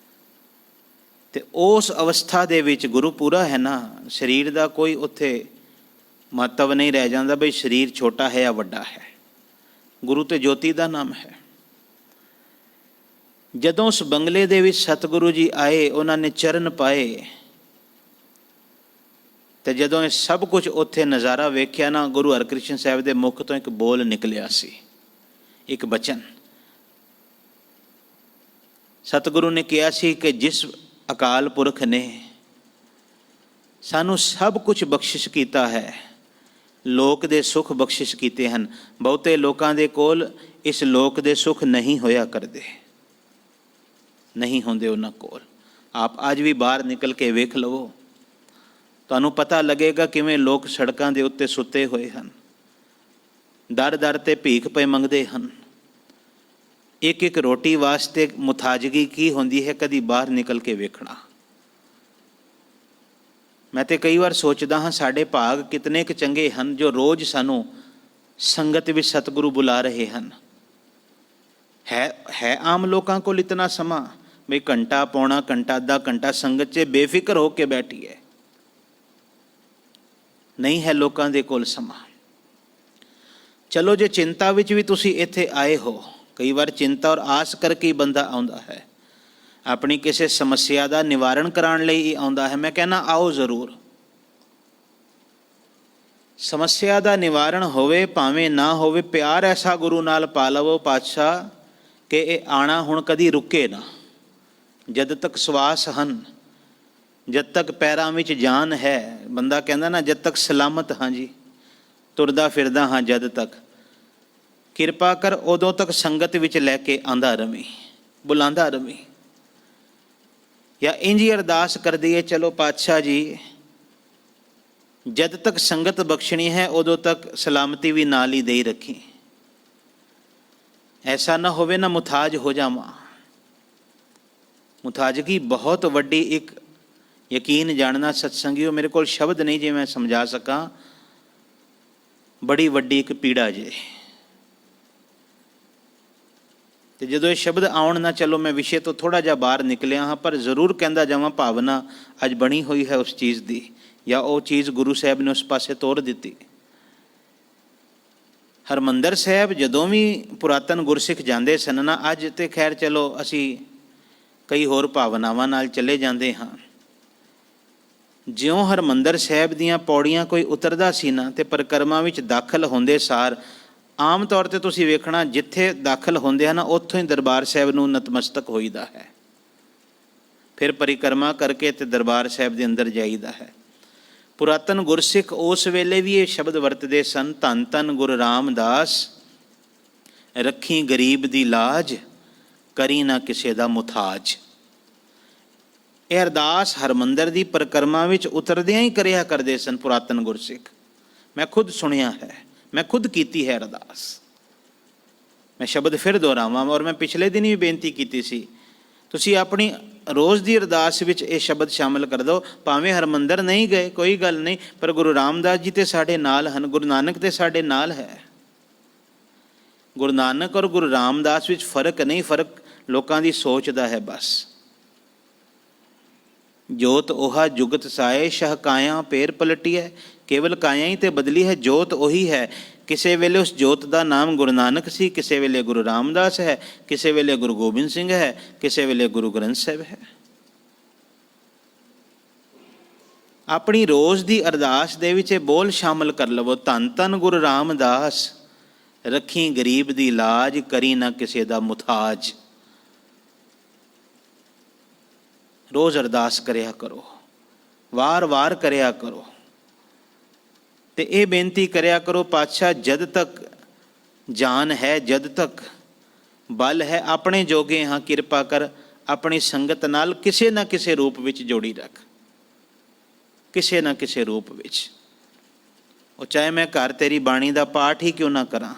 ਅਤੇ ਉਸ ਅਵਸਥਾ ਦੇ ਵਿੱਚ ਗੁਰੂ ਪੂਰਾ ਹੈ ਨਾ, ਸਰੀਰ ਦਾ ਕੋਈ ਉੱਥੇ ਮਹੱਤਵ ਨਹੀਂ ਰਹਿ ਜਾਂਦਾ ਬਈ ਸਰੀਰ ਛੋਟਾ ਹੈ ਜਾਂ ਵੱਡਾ ਹੈ। ਗੁਰੂ ਤੇ ਜੋਤੀ ਦਾ ਨਾਮ ਹੈ। ਜਦੋਂ ਉਸ ਬੰਗਲੇ ਦੇ ਵਿੱਚ ਸਤਿਗੁਰੂ ਜੀ ਆਏ, ਉਹਨਾਂ ਨੇ ਚਰਨ ਪਾਏ, ਤੇ ਜਦੋਂ ਇਹ ਸਭ ਕੁਝ ਉੱਥੇ ਨਜ਼ਾਰਾ ਵੇਖਿਆ ਨਾ, ਗੁਰੂ ਹਰਕ੍ਰਿਸ਼ਨ ਸਾਹਿਬ ਦੇ ਮੁਖ ਤੋਂ ਇੱਕ ਬੋਲ ਨਿਕਲਿਆ ਸੀ, ਇੱਕ ਬਚਨ। ਸਤਿਗੁਰੂ ਨੇ ਕਿਹਾ ਸੀ ਕਿ ਜਿਸ ਅਕਾਲ ਪੁਰਖ ਨੇ ਸਾਨੂੰ ਸਭ ਕੁਝ ਬਖਸ਼ਿਸ਼ ਕੀਤਾ ਹੈ, ਲੋਕ ਦੇ ਸੁੱਖ ਬਖਸ਼ਿਸ਼ ਕੀਤੇ ਹਨ, ਬਹੁਤੇ ਲੋਕਾਂ ਦੇ ਕੋਲ ਇਸ ਲੋਕ ਦੇ ਸੁੱਖ ਨਹੀਂ ਹੋਇਆ ਕਰਦੇ, ਨਹੀਂ ਹੁੰਦੇ ਉਹਨਾਂ ਕੋਲ। ਆਪ ਅੱਜ ਵੀ ਬਾਹਰ ਨਿਕਲ ਕੇ ਵੇਖ ਲਵੋ, ਤੁਹਾਨੂੰ ਪਤਾ ਲੱਗੇਗਾ ਕਿਵੇਂ ਲੋਕ ਸੜਕਾਂ ਦੇ ਉੱਤੇ ਸੁੱਤੇ ਹੋਏ ਹਨ, ਦਰ ਦਰ 'ਤੇ ਭੀਖ ਪਏ ਮੰਗਦੇ ਹਨ। ਇੱਕ ਇੱਕ ਰੋਟੀ ਵਾਸਤੇ ਮੁਤਾਜਗੀ ਕੀ ਹੁੰਦੀ ਹੈ, ਕਦੀ ਬਾਹਰ ਨਿਕਲ ਕੇ ਵੇਖਣਾ। ਮੈਂ ਤਾਂ ਕਈ ਵਾਰ ਸੋਚਦਾ ਹਾਂ, ਸਾਡੇ ਭਾਗ ਕਿਤਨੇ ਕੁ ਚੰਗੇ ਹਨ ਜੋ ਰੋਜ਼ ਸਾਨੂੰ ਸੰਗਤ ਵਿੱਚ ਸਤਿਗੁਰੂ ਬੁਲਾ ਰਹੇ ਹਨ। ਹੈ ਆਮ ਲੋਕਾਂ ਕੋਲ ਇਤਨਾ ਸਮਾਂ ਬਈ ਘੰਟਾ, ਪੌਣਾ ਘੰਟਾ, ਅੱਧਾ ਘੰਟਾ ਸੰਗਤ 'ਚ ਬੇਫਿਕਰ ਹੋ ਕੇ ਬੈਠੀਏ? ਨਹੀਂ ਹੈ ਲੋਕਾਂ ਦੇ ਕੋਲ ਸਮਾਂ। ਚਲੋ ਜੇ ਚਿੰਤਾ ਵਿੱਚ ਵੀ ਤੁਸੀਂ ਇੱਥੇ ਆਏ ਹੋ, ਕਈ ਵਾਰ ਚਿੰਤਾ ਔਰ ਆਸ ਕਰਕੇ ਹੀ ਬੰਦਾ ਆਉਂਦਾ ਹੈ, ਆਪਣੀ ਕਿਸੇ ਸਮੱਸਿਆ ਦਾ ਨਿਵਾਰਨ ਕਰਾਉਣ ਲਈ ਹੀ ਆਉਂਦਾ ਹੈ। ਮੈਂ ਕਹਿੰਦਾ ਆਓ ਜ਼ਰੂਰ, ਸਮੱਸਿਆ ਦਾ ਨਿਵਾਰਨ ਹੋਵੇ ਭਾਵੇਂ ਨਾ ਹੋਵੇ, ਪਿਆਰ ਐਸਾ ਗੁਰੂ ਨਾਲ ਪਾ ਲਵੋ ਪਾਤਸ਼ਾਹ ਕਿ ਇਹ ਆਣਾ ਹੁਣ ਕਦੀ ਰੁਕੇ ਨਾ। ਜਦ ਤੱਕ ਸਵਾਸ ਹਨ, ਜਦ ਤੱਕ ਪੈਰਾਂ ਵਿੱਚ ਜਾਨ ਹੈ, ਬੰਦਾ ਕਹਿੰਦਾ ਨਾ ਜਦ ਤੱਕ ਸਲਾਮਤ ਹਾਂ ਜੀ, ਤੁਰਦਾ ਫਿਰਦਾ ਹਾਂ ਜਦ ਤੱਕ, ਕਿਰਪਾ ਕਰ ਉਦੋਂ ਤੱਕ ਸੰਗਤ ਵਿੱਚ ਲੈ ਕੇ ਆਂਦਾ ਰਵੀਂ, ਬੁਲਾਉਂਦਾ ਰਵੀਂ। ਜਾਂ ਇੰਝ ਹੀ ਅਰਦਾਸ ਕਰ ਦਈਏ, ਚਲੋ ਪਾਤਸ਼ਾਹ ਜੀ ਜਦ ਤੱਕ ਸੰਗਤ ਬਖਸ਼ਣੀ ਹੈ ਉਦੋਂ ਤੱਕ ਸਲਾਮਤੀ ਵੀ ਨਾਲ ਹੀ ਦੇ ਰੱਖੀ। ਐਸਾ ਨਾ ਹੋਵੇ ਨਾ ਮੁਤਾਜ ਹੋ ਜਾਵਾਂ। ਮੁਤਾਜਗੀ ਬਹੁਤ ਵੱਡੀ ਇੱਕ ਯਕੀਨ ਜਾਣਨਾ ਸਤਸੰਗੀਓ, ਮੇਰੇ ਕੋਲ ਸ਼ਬਦ ਨਹੀਂ ਜੇ ਮੈਂ ਸਮਝਾ ਸਕਾਂ, ਬੜੀ ਵੱਡੀ ਇੱਕ ਪੀੜਾ ਜੇ। ਅਤੇ ਜਦੋਂ ਇਹ ਸ਼ਬਦ ਆਉਣ ਨਾ, ਚਲੋ ਮੈਂ ਵਿਸ਼ੇ ਤੋਂ ਥੋੜ੍ਹਾ ਜਿਹਾ ਬਾਹਰ ਨਿਕਲਿਆ ਹਾਂ, ਪਰ ਜ਼ਰੂਰ ਕਹਿੰਦਾ ਜਾਵਾਂ, ਭਾਵਨਾ ਅੱਜ ਬਣੀ ਹੋਈ ਹੈ ਉਸ ਚੀਜ਼ ਦੀ, ਜਾਂ ਉਹ ਚੀਜ਼ ਗੁਰੂ ਸਾਹਿਬ ਨੇ ਉਸ ਪਾਸੇ ਤੋਰ ਦਿੱਤੀ। ਹਰਿਮੰਦਰ ਸਾਹਿਬ ਜਦੋਂ ਵੀ ਪੁਰਾਤਨ ਗੁਰਸਿੱਖ ਜਾਂਦੇ ਸਨ ਨਾ, ਅੱਜ ਤਾਂ ਖੈਰ ਚਲੋ ਅਸੀਂ ਕਈ ਹੋਰ ਭਾਵਨਾਵਾਂ ਨਾਲ ਚਲੇ ਜਾਂਦੇ ਹਾਂ। ਜਿਉਂ ਹਰਿਮੰਦਰ ਸਾਹਿਬ ਦੀਆਂ ਪੌੜੀਆਂ ਕੋਈ ਉਤਰਦਾ ਸੀ ਨਾ, ਅਤੇ ਪਰਿਕਰਮਾ ਵਿੱਚ ਦਾਖਲ ਹੁੰਦੇ ਸਾਰ ਆਮ ਤੌਰ 'ਤੇ ਤੁਸੀਂ ਵੇਖਣਾ, ਜਿੱਥੇ ਦਾਖਲ ਹੁੰਦੇ ਹਨ ਉੱਥੋਂ ਹੀ ਦਰਬਾਰ ਸਾਹਿਬ ਨੂੰ ਨਤਮਸਤਕ ਹੋਈਦਾ ਹੈ, ਫਿਰ ਪਰਿਕਰਮਾ ਕਰਕੇ ਅਤੇ ਦਰਬਾਰ ਸਾਹਿਬ ਦੇ ਅੰਦਰ ਜਾਈਦਾ ਹੈ। ਪੁਰਾਤਨ ਗੁਰਸਿੱਖ ਉਸ ਵੇਲੇ ਵੀ ਇਹ ਸ਼ਬਦ ਵਰਤਦੇ ਸਨ, ਧੰਨ ਧੰਨ ਗੁਰੂ ਰਾਮਦਾਸ, ਰੱਖੀ ਗਰੀਬ ਦੀ ਲਾਜ, ਕਰੀ ਨਾ ਕਿਸੇ ਦਾ ਮੁਤਾਜ। ਇਹ ਅਰਦਾਸ ਹਰਿਮੰਦਰ ਦੀ ਪਰਿਕਰਮਾ ਵਿੱਚ ਉਤਰਦਿਆਂ ਹੀ ਕਰਿਆ ਕਰਦੇ ਸਨ ਪੁਰਾਤਨ ਗੁਰਸਿੱਖ। ਮੈਂ ਖੁਦ ਸੁਣਿਆ ਹੈ, ਮੈਂ ਖੁਦ ਕੀਤੀ ਹੈ ਅਰਦਾਸ। ਮੈਂ ਸ਼ਬਦ ਫਿਰ ਦੁਹਰਾਵਾਂ, ਔਰ ਮੈਂ ਪਿਛਲੇ ਦਿਨ ਵੀ ਬੇਨਤੀ ਕੀਤੀ ਸੀ, ਤੁਸੀਂ ਆਪਣੀ ਰੋਜ਼ ਦੀ ਅਰਦਾਸ ਵਿੱਚ ਇਹ ਸ਼ਬਦ ਸ਼ਾਮਿਲ ਕਰ ਦਿਓ। ਭਾਵੇਂ ਹਰਿਮੰਦਰ ਨਹੀਂ ਗਏ ਕੋਈ ਗੱਲ ਨਹੀਂ, ਪਰ ਗੁਰੂ ਰਾਮਦਾਸ ਜੀ ਤੇ ਸਾਡੇ ਨਾਲ ਹਨ, ਗੁਰੂ ਨਾਨਕ ਤੇ ਸਾਡੇ ਨਾਲ ਹੈ। ਗੁਰੂ ਨਾਨਕ ਔਰ ਗੁਰੂ ਰਾਮਦਾਸ ਵਿੱਚ ਫਰਕ ਨਹੀਂ, ਫਰਕ ਲੋਕਾਂ ਦੀ ਸੋਚ ਦਾ ਹੈ ਬਸ। ਜੋਤ 오ਹਾ ਜੁਗਤ ਸਾਏ, ਸ਼ਹ ਕਾਇਆ ਪੇਰ ਪਲਟੀ ਹੈ। ਕੇਵਲ ਕਾਇਆ ਹੀ ਤੇ ਬਦਲੀ ਹੈ, ਜੋਤ ਉਹੀ ਹੈ। ਕਿਸੇ ਵੇਲੇ ਉਸ ਜੋਤ ਦਾ ਨਾਮ ਗੁਰੂ ਨਾਨਕ ਸੀ, ਕਿਸੇ ਵੇਲੇ ਗੁਰੂ ਰਾਮਦਾਸ ਹੈ, ਕਿਸੇ ਵੇਲੇ ਗੁਰੂ ਗੋਬਿੰਦ ਸਿੰਘ ਹੈ, ਕਿਸੇ ਵੇਲੇ ਗੁਰੂ ਗ੍ਰੰਥ ਸਾਹਿਬ ਹੈ। ਆਪਣੀ ਰੋਜ਼ ਦੀ ਅਰਦਾਸ ਦੇ ਵਿੱਚ ਇਹ ਬੋਲ ਸ਼ਾਮਲ ਕਰ ਲਵੋ, ਧੰਨ ਧੰਨ ਗੁਰੂ ਰਾਮਦਾਸ, ਰੱਖੀ ਗਰੀਬ ਦੀ ਲਾਜ, ਕਰੀ ਨਾ ਕਿਸੇ ਦਾ ਮੁਥਾਜ। ਰੋਜ਼ ਅਰਦਾਸ ਕਰਿਆ ਕਰੋ, ਵਾਰ-ਵਾਰ ਕਰਿਆ ਕਰੋ ਤੇ ਇਹ ਬੇਨਤੀ ਕਰਿਆ ਕਰੋ, ਪਾਤਸ਼ਾਹ ਜਦ ਤੱਕ ਜਾਨ ਹੈ, ਜਦ ਤੱਕ ਬਲ ਹੈ, ਆਪਣੇ ਜੋਗੇ ਹਾਂ, ਕਿਰਪਾ ਕਰ ਆਪਣੀ ਸੰਗਤ ਨਾਲ ਕਿਸੇ ਨਾ ਕਿਸੇ ਰੂਪ ਵਿੱਚ ਜੋੜੀ ਰੱਖ, ਕਿਸੇ ਨਾ ਕਿਸੇ ਰੂਪ ਵਿੱਚ। ਉਹ ਚਾਹੇ ਮੈਂ ਘਰ ਤੇਰੀ ਬਾਣੀ ਦਾ ਪਾਠ ਹੀ ਕਿਉਂ ਨਾ ਕਰਾਂ,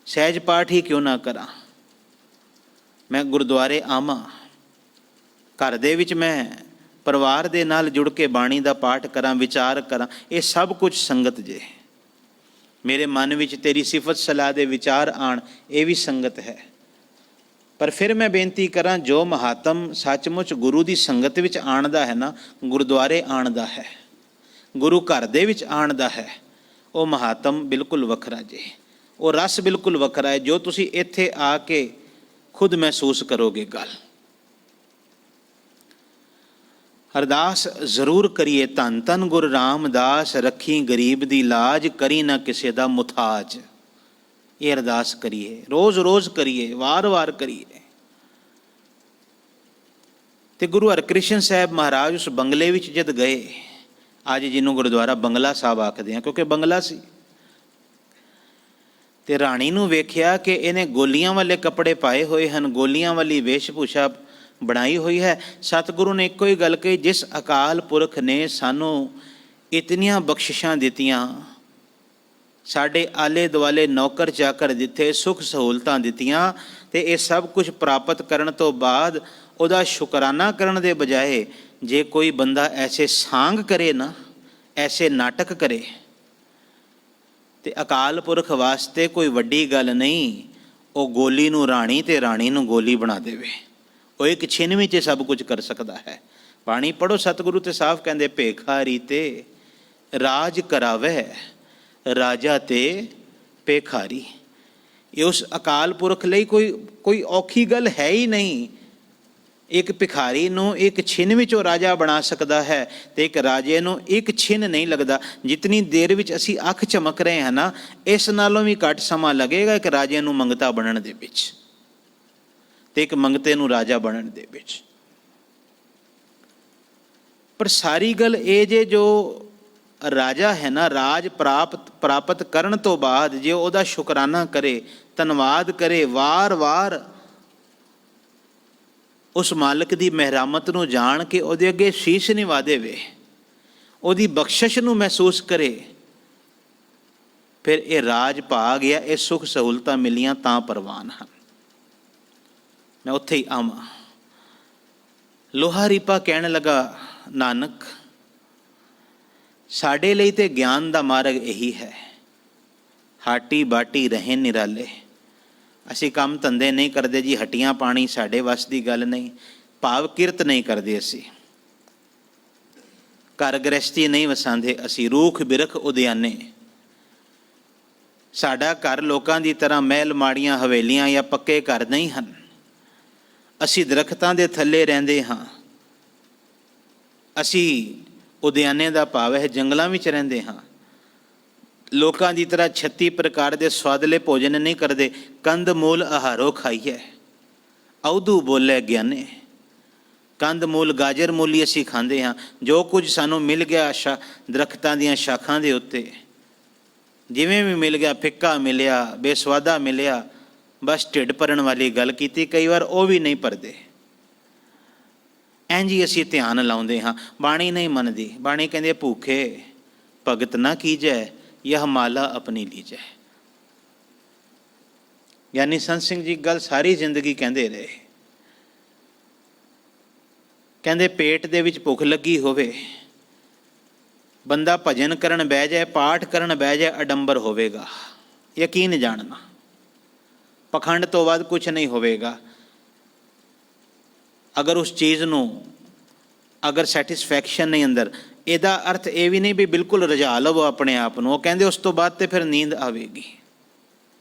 ਸਹਿਜ ਪਾਠ ਹੀ ਕਿਉਂ ਨਾ ਕਰਾਂ, ਮੈਂ ਗੁਰਦੁਆਰੇ ਆਵਾਂ, ਘਰ ਦੇ ਵਿੱਚ ਮੈਂ ਪਰਿਵਾਰ ਦੇ ਨਾਲ ਜੁੜ ਕੇ ਬਾਣੀ ਦਾ ਪਾਠ ਕਰਾਂ, ਵਿਚਾਰ ਕਰਾਂ, ਇਹ ਸਭ ਕੁਝ ਸੰਗਤ ਜੇ। ਮੇਰੇ ਮਨ ਵਿੱਚ ਤੇਰੀ ਸਿਫਤ ਸਲਾਹ ਦੇ ਵਿਚਾਰ ਆਣ, ਇਹ ਵੀ ਸੰਗਤ ਹੈ। ਪਰ ਫਿਰ ਮੈਂ ਬੇਨਤੀ ਕਰਾਂ, ਜੋ ਮਹਾਤਮ ਸੱਚਮੁੱਚ ਗੁਰੂ ਦੀ ਸੰਗਤ ਵਿੱਚ ਆਉਣ ਦਾ ਹੈ ਨਾ, ਗੁਰਦੁਆਰੇ ਆਉਣ ਦਾ ਹੈ, ਗੁਰੂ ਘਰ ਦੇ ਵਿੱਚ ਆਉਣ ਦਾ ਹੈ, ਉਹ ਮਹਾਤਮ ਬਿਲਕੁਲ ਵੱਖਰਾ ਜੇ, ਉਹ ਰਸ ਬਿਲਕੁਲ ਵੱਖਰਾ ਹੈ, ਜੋ ਤੁਸੀਂ ਇੱਥੇ ਆ ਕੇ ਖੁਦ ਮਹਿਸੂਸ ਕਰੋਗੇ ਗੱਲ। ਅਰਦਾਸ ਜ਼ਰੂਰ ਕਰੀਏ, ਧੰਨ ਧੰਨ ਗੁਰੂ ਰਾਮਦਾਸ, ਰੱਖੀ ਗਰੀਬ ਦੀ ਲਾਜ, ਕਰੀ ਨਾ ਕਿਸੇ ਦਾ ਮੁਥਾਜ। ਇਹ ਅਰਦਾਸ ਕਰੀਏ, ਰੋਜ਼ ਰੋਜ਼ ਕਰੀਏ, ਵਾਰ-ਵਾਰ ਕਰੀਏ। ਤੇ ਗੁਰੂ ਹਰਕ੍ਰਿਸ਼ਨ ਸਾਹਿਬ ਮਹਾਰਾਜ ਉਸ ਬੰਗਲੇ ਵਿੱਚ ਜਦ ਗਏ, ਅੱਜ ਜਿਹਨੂੰ ਗੁਰਦੁਆਰਾ ਬੰਗਲਾ ਸਾਹਿਬ ਆਖਦੇ ਹਾਂ, ਕਿਉਂਕਿ ਬੰਗਲਾ ਸੀ, ਤੇ ਰਾਣੀ ਨੂੰ ਵੇਖਿਆ ਕਿ ਇਹਨੇ ਗੋਲੀਆਂ ਵਾਲੇ ਕੱਪੜੇ ਪਾਏ ਹੋਏ ਹਨ, ਗੋਲੀਆਂ ਵਾਲੀ ਵੇਸ਼ਭੂਸ਼ਾ ਬਣਾਈ ਹੋਈ ਹੈ। ਸਤਿਗੁਰੂ ਨੇ ਇੱਕੋ ਹੀ ਗੱਲ ਕਹੀ, ਜਿਸ ਅਕਾਲ ਪੁਰਖ ਨੇ ਸਾਨੂੰ ਇਤਨੀਆਂ ਬਖਸ਼ਿਸ਼ਾਂ ਦਿੱਤੀਆਂ, ਸਾਡੇ ਆਲੇ ਦੁਆਲੇ ਨੌਕਰ ਚਾਕਰ ਦਿੱਤੇ, ਸੁੱਖ ਸਹੂਲਤਾਂ ਦਿੱਤੀਆਂ, ਤੇ ਇਹ ਸਭ ਕੁਝ ਪ੍ਰਾਪਤ ਕਰਨ ਤੋਂ ਬਾਅਦ ਉਹਦਾ ਸ਼ੁਕਰਾਨਾ ਕਰਨ ਦੇ ਬਜਾਏ ਜੇ ਕੋਈ ਬੰਦਾ ਐਸੇ ਸਾਂਗ ਕਰੇ ਨਾ, ਐਸੇ ਨਾਟਕ ਕਰੇ, ਤੇ ਅਕਾਲ ਪੁਰਖ ਵਾਸਤੇ ਕੋਈ ਵੱਡੀ ਗੱਲ ਨਹੀਂ ਉਹ ਗੋਲੀ ਨੂੰ ਰਾਣੀ ਤੇ ਰਾਣੀ ਨੂੰ ਗੋਲੀ ਬਣਾ ਦੇਵੇ। ਉਹ ਇੱਕ ਛਿਨ ਵਿੱਚ ਸਭ ਕੁਝ ਕਰ ਸਕਦਾ ਹੈ। ਬਾਣੀ ਪੜ੍ਹੋ, ਸਤਿਗੁਰੂ ਤੇ ਸਾਫ਼ ਕਹਿੰਦੇ, ਭੇਖਾਰੀ ਤੇ ਰਾਜ ਕਰਾਵੇ, ਰਾਜਾ ਤੇ ਭੇਖਾਰੀ। ਇਹ ਉਸ ਅਕਾਲ ਪੁਰਖ ਲਈ ਕੋਈ ਔਖੀ ਗੱਲ ਹੈ ਹੀ ਨਹੀਂ। ਇੱਕ ਭਿਖਾਰੀ ਨੂੰ ਇੱਕ ਛਿਨ ਵਿੱਚ ਉਹ ਰਾਜਾ ਬਣਾ ਸਕਦਾ ਹੈ, ਤੇ ਇੱਕ ਰਾਜੇ ਨੂੰ ਇੱਕ ਛਿਨ ਨਹੀਂ ਲੱਗਦਾ। ਜਿਤਨੀ ਦੇਰ ਵਿੱਚ ਅਸੀਂ ਅੱਖ ਝਮਕ ਰਹੇ ਹਾਂ ਨਾ, ਇਸ ਨਾਲੋਂ ਵੀ ਘੱਟ ਸਮਾਂ ਲੱਗੇਗਾ ਇੱਕ ਰਾਜੇ ਨੂੰ ਮੰਗਤਾ ਬਣਨ ਦੇ ਵਿੱਚ, ਤੇ ਇੱਕ ਮੰਗਤੇ ਨੂੰ ਰਾਜਾ ਬਣਨ ਦੇ ਵਿੱਚ। ਪਰ ਸਾਰੀ ਗੱਲ ਇਹ ਜੇ, ਜੋ ਰਾਜਾ ਹੈ ਨਾ, ਰਾਜ ਪ੍ਰਾਪਤ ਕਰਨ ਤੋਂ ਬਾਅਦ ਜੇ ਉਹਦਾ ਸ਼ੁਕਰਾਨਾ ਕਰੇ, ਧੰਨਵਾਦ ਕਰੇ, ਵਾਰ-ਵਾਰ ਉਸ ਮਾਲਕ ਦੀ ਮਿਹਰਮਤ ਨੂੰ ਜਾਣ ਕੇ ਉਹਦੇ ਅੱਗੇ ਸ਼ੀਸ਼ ਨਿਵਾ ਦੇਵੇ, ਉਹਦੀ ਬਖਸ਼ਿਸ਼ ਨੂੰ ਮਹਿਸੂਸ ਕਰੇ, ਫਿਰ ਇਹ ਰਾਜ ਪਾ ਗਿਆ, ਇਹ ਸੁੱਖ ਸਹੂਲਤਾਂ ਮਿਲੀਆਂ ਤਾਂ ਪ੍ਰਵਾਨ ਹਨ। ਮੈਂ ਉੱਥੇ ਹੀ ਆਵਾਂ। ਲੋਹਾ ਰੀਪਾ ਕਹਿਣ ਲੱਗਾ, ਨਾਨਕ ਸਾਡੇ ਲਈ ਤੇ ਗਿਆਨ ਦਾ ਮਾਰਗ ਇਹੀ ਹੈ, ਹਾਟੀ ਬਾਟੀ ਰਹੇ ਨਿਰਾਲੇ। ਅਸੀਂ ਕੰਮ ਧੰਦੇ ਨਹੀਂ ਕਰਦੇ ਜੀ, ਹੱਟੀਆਂ ਪਾਣੀ ਸਾਡੇ ਵੱਸ ਦੀ ਗੱਲ ਨਹੀਂ, ਭਾਵ ਕਿਰਤ ਨਹੀਂ ਕਰਦੇ ਅਸੀਂ, ਘਰ ਗ੍ਰਸਤੀ ਨਹੀਂ ਵਸਾਉਂਦੇ ਅਸੀਂ, ਰੂਖ ਬਿਰਖ ਉਦਿਆਨੇ। ਸਾਡਾ ਘਰ ਲੋਕਾਂ ਦੀ ਤਰ੍ਹਾਂ ਮਹਿਲ ਮਾੜੀਆਂ ਹਵੇਲੀਆਂ ਜਾਂ ਪੱਕੇ ਘਰ ਨਹੀਂ ਹਨ। ਅਸੀਂ ਦਰਖਤਾਂ ਦੇ ਥੱਲੇ ਰਹਿੰਦੇ ਹਾਂ, ਅਸੀਂ ਉਦਿਆਨੇ ਦਾ ਭਾਵ ਹੈ ਜੰਗਲਾਂ ਵਿੱਚ ਰਹਿੰਦੇ ਹਾਂ। ਲੋਕਾਂ ਦੀ ਤਰ੍ਹਾਂ 36 ਪ੍ਰਕਾਰ ਦੇ ਸਵਾਦਲੇ ਭੋਜਨ ਨਹੀਂ ਕਰਦੇ। ਕੰਦ ਮੂਲ ਆਹਾਰੋ ਖਾਈਏ, ਅਉਧੂ ਬੋਲੇ ਗਿਆਨੇ। ਕੰਦ ਮੂਲ ਗਾਜਰ ਮੂਲੀ ਅਸੀਂ ਖਾਂਦੇ ਹਾਂ। ਜੋ ਕੁਝ ਸਾਨੂੰ ਮਿਲ ਗਿਆ ਦਰਖਤਾਂ ਦੀਆਂ ਸ਼ਾਖਾਂ ਦੇ ਉੱਤੇ, ਜਿਵੇਂ ਵੀ ਮਿਲ ਗਿਆ, ਫਿੱਕਾ ਮਿਲਿਆ, ਬੇਸਵਾਦਾ ਮਿਲਿਆ, ਬਸ ਢਿੱਡ ਭਰਨ ਵਾਲੀ ਗੱਲ ਕੀਤੀ। ਕਈ ਵਾਰ ਉਹ ਵੀ ਨਹੀਂ ਭਰਦੇ, ਇੰਝ ਹੀ ਅਸੀਂ ਧਿਆਨ ਲਾਉਂਦੇ ਹਾਂ। ਬਾਣੀ ਨਹੀਂ ਮੰਨਦੀ। ਬਾਣੀ ਕਹਿੰਦੇ ਭੂਖੇ ਭਗਤ ਨਾ ਕੀਜੈ, ਯਹ ਮਾਲਾ ਆਪਣੀ ਲੀਜੈ। ਯਾਨੀ ਸੰਤ ਸਿੰਘ ਜੀ ਗੱਲ ਸਾਰੀ ਜ਼ਿੰਦਗੀ ਕਹਿੰਦੇ ਰਹੇ। ਕਹਿੰਦੇ ਪੇਟ ਦੇ ਵਿੱਚ ਭੁੱਖ ਲੱਗੀ ਹੋਵੇ, ਬੰਦਾ ਭਜਨ ਕਰਨ ਬਹਿ ਜਾਏ, ਪਾਠ ਕਰਨ ਬਹਿ ਜਾਏ, ਅਡੰਬਰ ਹੋਵੇਗਾ। ਯਕੀਨ ਜਾਣਨਾ, ਪਖੰਡ ਤੋਂ ਬਾਅਦ ਕੁਛ ਨਹੀਂ ਹੋਵੇਗਾ। ਅਗਰ ਉਸ ਚੀਜ਼ ਨੂੰ ਅਗਰ ਸੈਟਿਸਫੈਕਸ਼ਨ ਨਹੀਂ ਅੰਦਰ, ਇਹਦਾ ਅਰਥ ਇਹ ਵੀ ਨਹੀਂ ਵੀ ਬਿਲਕੁਲ ਰਜਾ ਲਵੋ ਆਪਣੇ ਆਪ ਨੂੰ। ਉਹ ਕਹਿੰਦੇ ਉਸ ਤੋਂ ਬਾਅਦ ਤੇ ਫਿਰ ਨੀਂਦ ਆਵੇਗੀ।